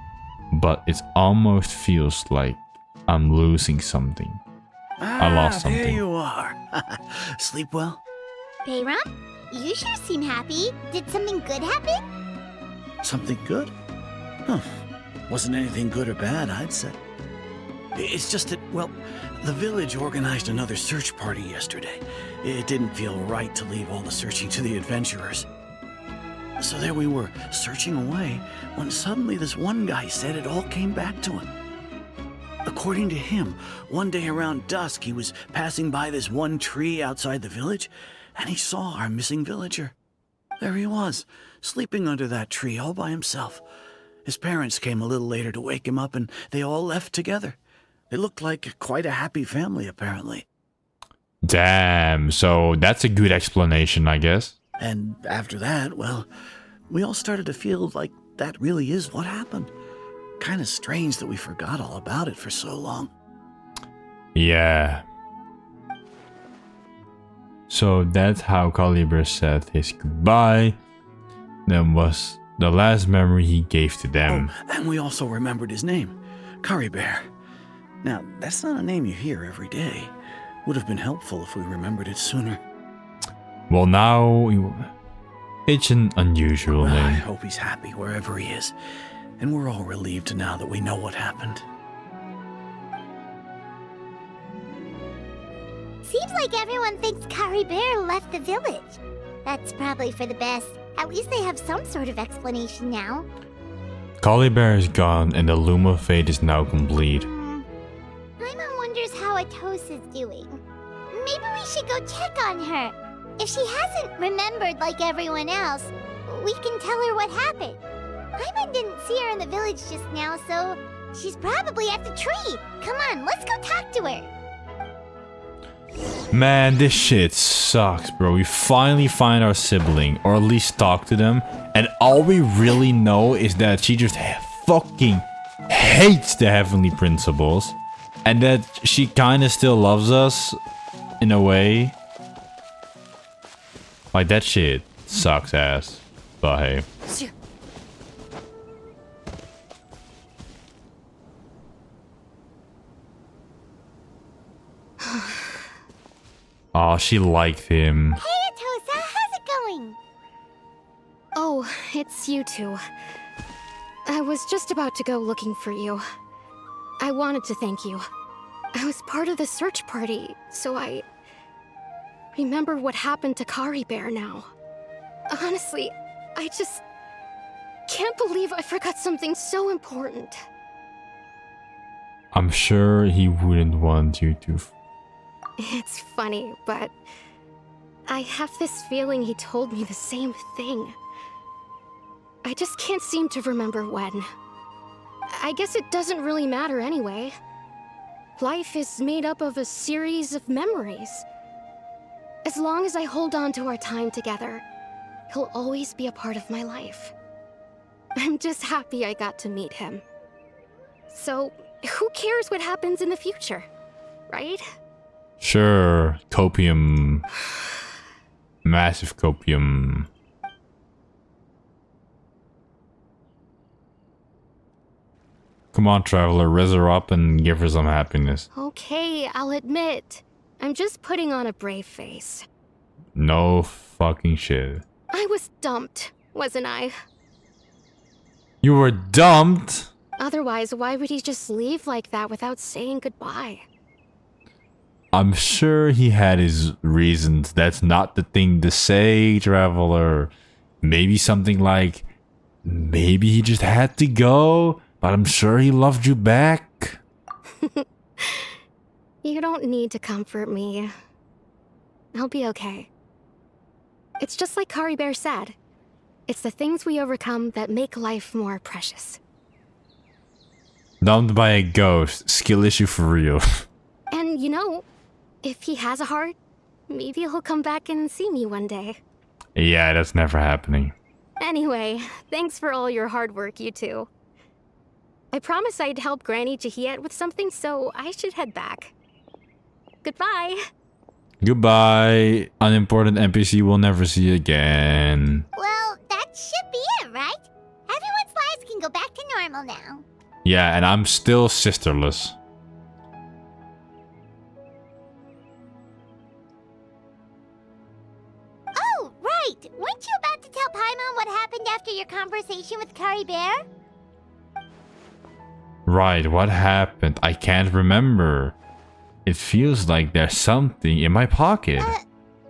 but it almost feels like I'm losing something. I lost something. There you are. Sleep well? Bayram, you sure seem happy. Did something good happen? Something good? Huh. Wasn't anything good or bad, I'd say. It's just that, well, the village organized another search party yesterday. It didn't feel right to leave all the searching to the adventurers. So there we were, searching away, when suddenly this one guy said it all came back to him. According to him, one day around dusk, he was passing by this one tree outside the village, and he saw our missing villager. There he was, sleeping under that tree all by himself. His parents came a little later to wake him up, and they all left together. They looked like quite a happy family, apparently. Damn, so that's a good explanation, I guess. And after that, well, we all started to feel like that really is what happened. Kind of strange that we forgot all about it for so long. Yeah. So that's how Kari Bear said his goodbye. That was the last memory he gave to them. Oh, and we also remembered his name, Kari Bear. Now, that's not a name you hear every day. Would have been helpful if we remembered it sooner. Well, now it's an unusual Well, I name. hope he's happy wherever he is. And we're all relieved now that we know what happened. Seems like everyone thinks Kari Bear left the village. That's probably for the best. At least they have some sort of explanation now. Kari Bear is gone and the Loom of Fate is now complete. Paimon wonders how Atos is doing. Maybe we should go check on her. If she hasn't remembered like everyone else, we can tell her what happened. Paimon didn't see her in the village just now, so She's probably at the tree. Come on, let's go talk to her. Man, this shit sucks, bro. We finally find our sibling, or at least talk to them, and all we really know is that she just fucking hates the heavenly principles, and that she kind of still loves us in a way. Like, that shit sucks ass, but hey. Oh, she liked him. Hey, Atosa, how's it going? Oh, it's you two. I was just about to go looking for you. I wanted to thank you. I was part of the search party, so I remember what happened to Kari Bear now. Honestly, I just can't believe I forgot something so important. I'm sure he wouldn't want you to. It's funny, but I have this feeling he told me the same thing. I just can't seem to remember when. I guess it doesn't really matter anyway. Life is made up of a series of memories. As long as I hold on to our time together, he'll always be a part of my life. I'm just happy I got to meet him. So, who cares what happens in the future, right? Sure, copium. Massive copium. Come on, Traveler, raise her up and give her some happiness. Okay, I'll admit. I'm just putting on a brave face. No fucking shit. I was dumped, wasn't I? You were dumped? Otherwise, why would he just leave like that without saying goodbye? I'm sure he had his reasons. That's not the thing to say, Traveler. Maybe something like, maybe he just had to go, but I'm sure he loved you back. You don't need to comfort me. I'll be okay. It's just like Kari Bear said. It's the things we overcome that make life more precious. Dumped by a ghost. Skill issue for real. And you know, if he has a heart, maybe he'll come back and see me one day. Yeah, that's never happening. Anyway, thanks for all your hard work, you two. I promised I'd help Granny Jahiet with something, so I should head back. Goodbye. Goodbye. Unimportant NPC we'll never see again. Well, that should be it, right? Everyone's lives can go back to normal now. Yeah, and I'm still sisterless. Oh, right! Weren't you about to tell Paimon what happened after your conversation with Kari Bear? Right, what happened? I can't remember. It feels like there's something in my pocket.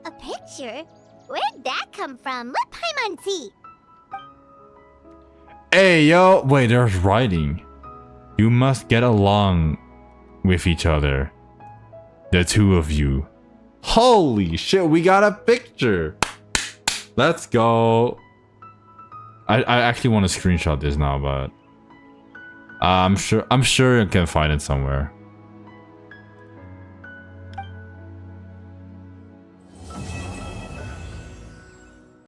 A picture? Where'd that come from? Let Paimon see. Hey, yo! Wait, there's writing. You must get along with each other. The two of you. Holy shit, we got a picture! Let's go. I actually want to screenshot this now, but I'm sure you can find it somewhere.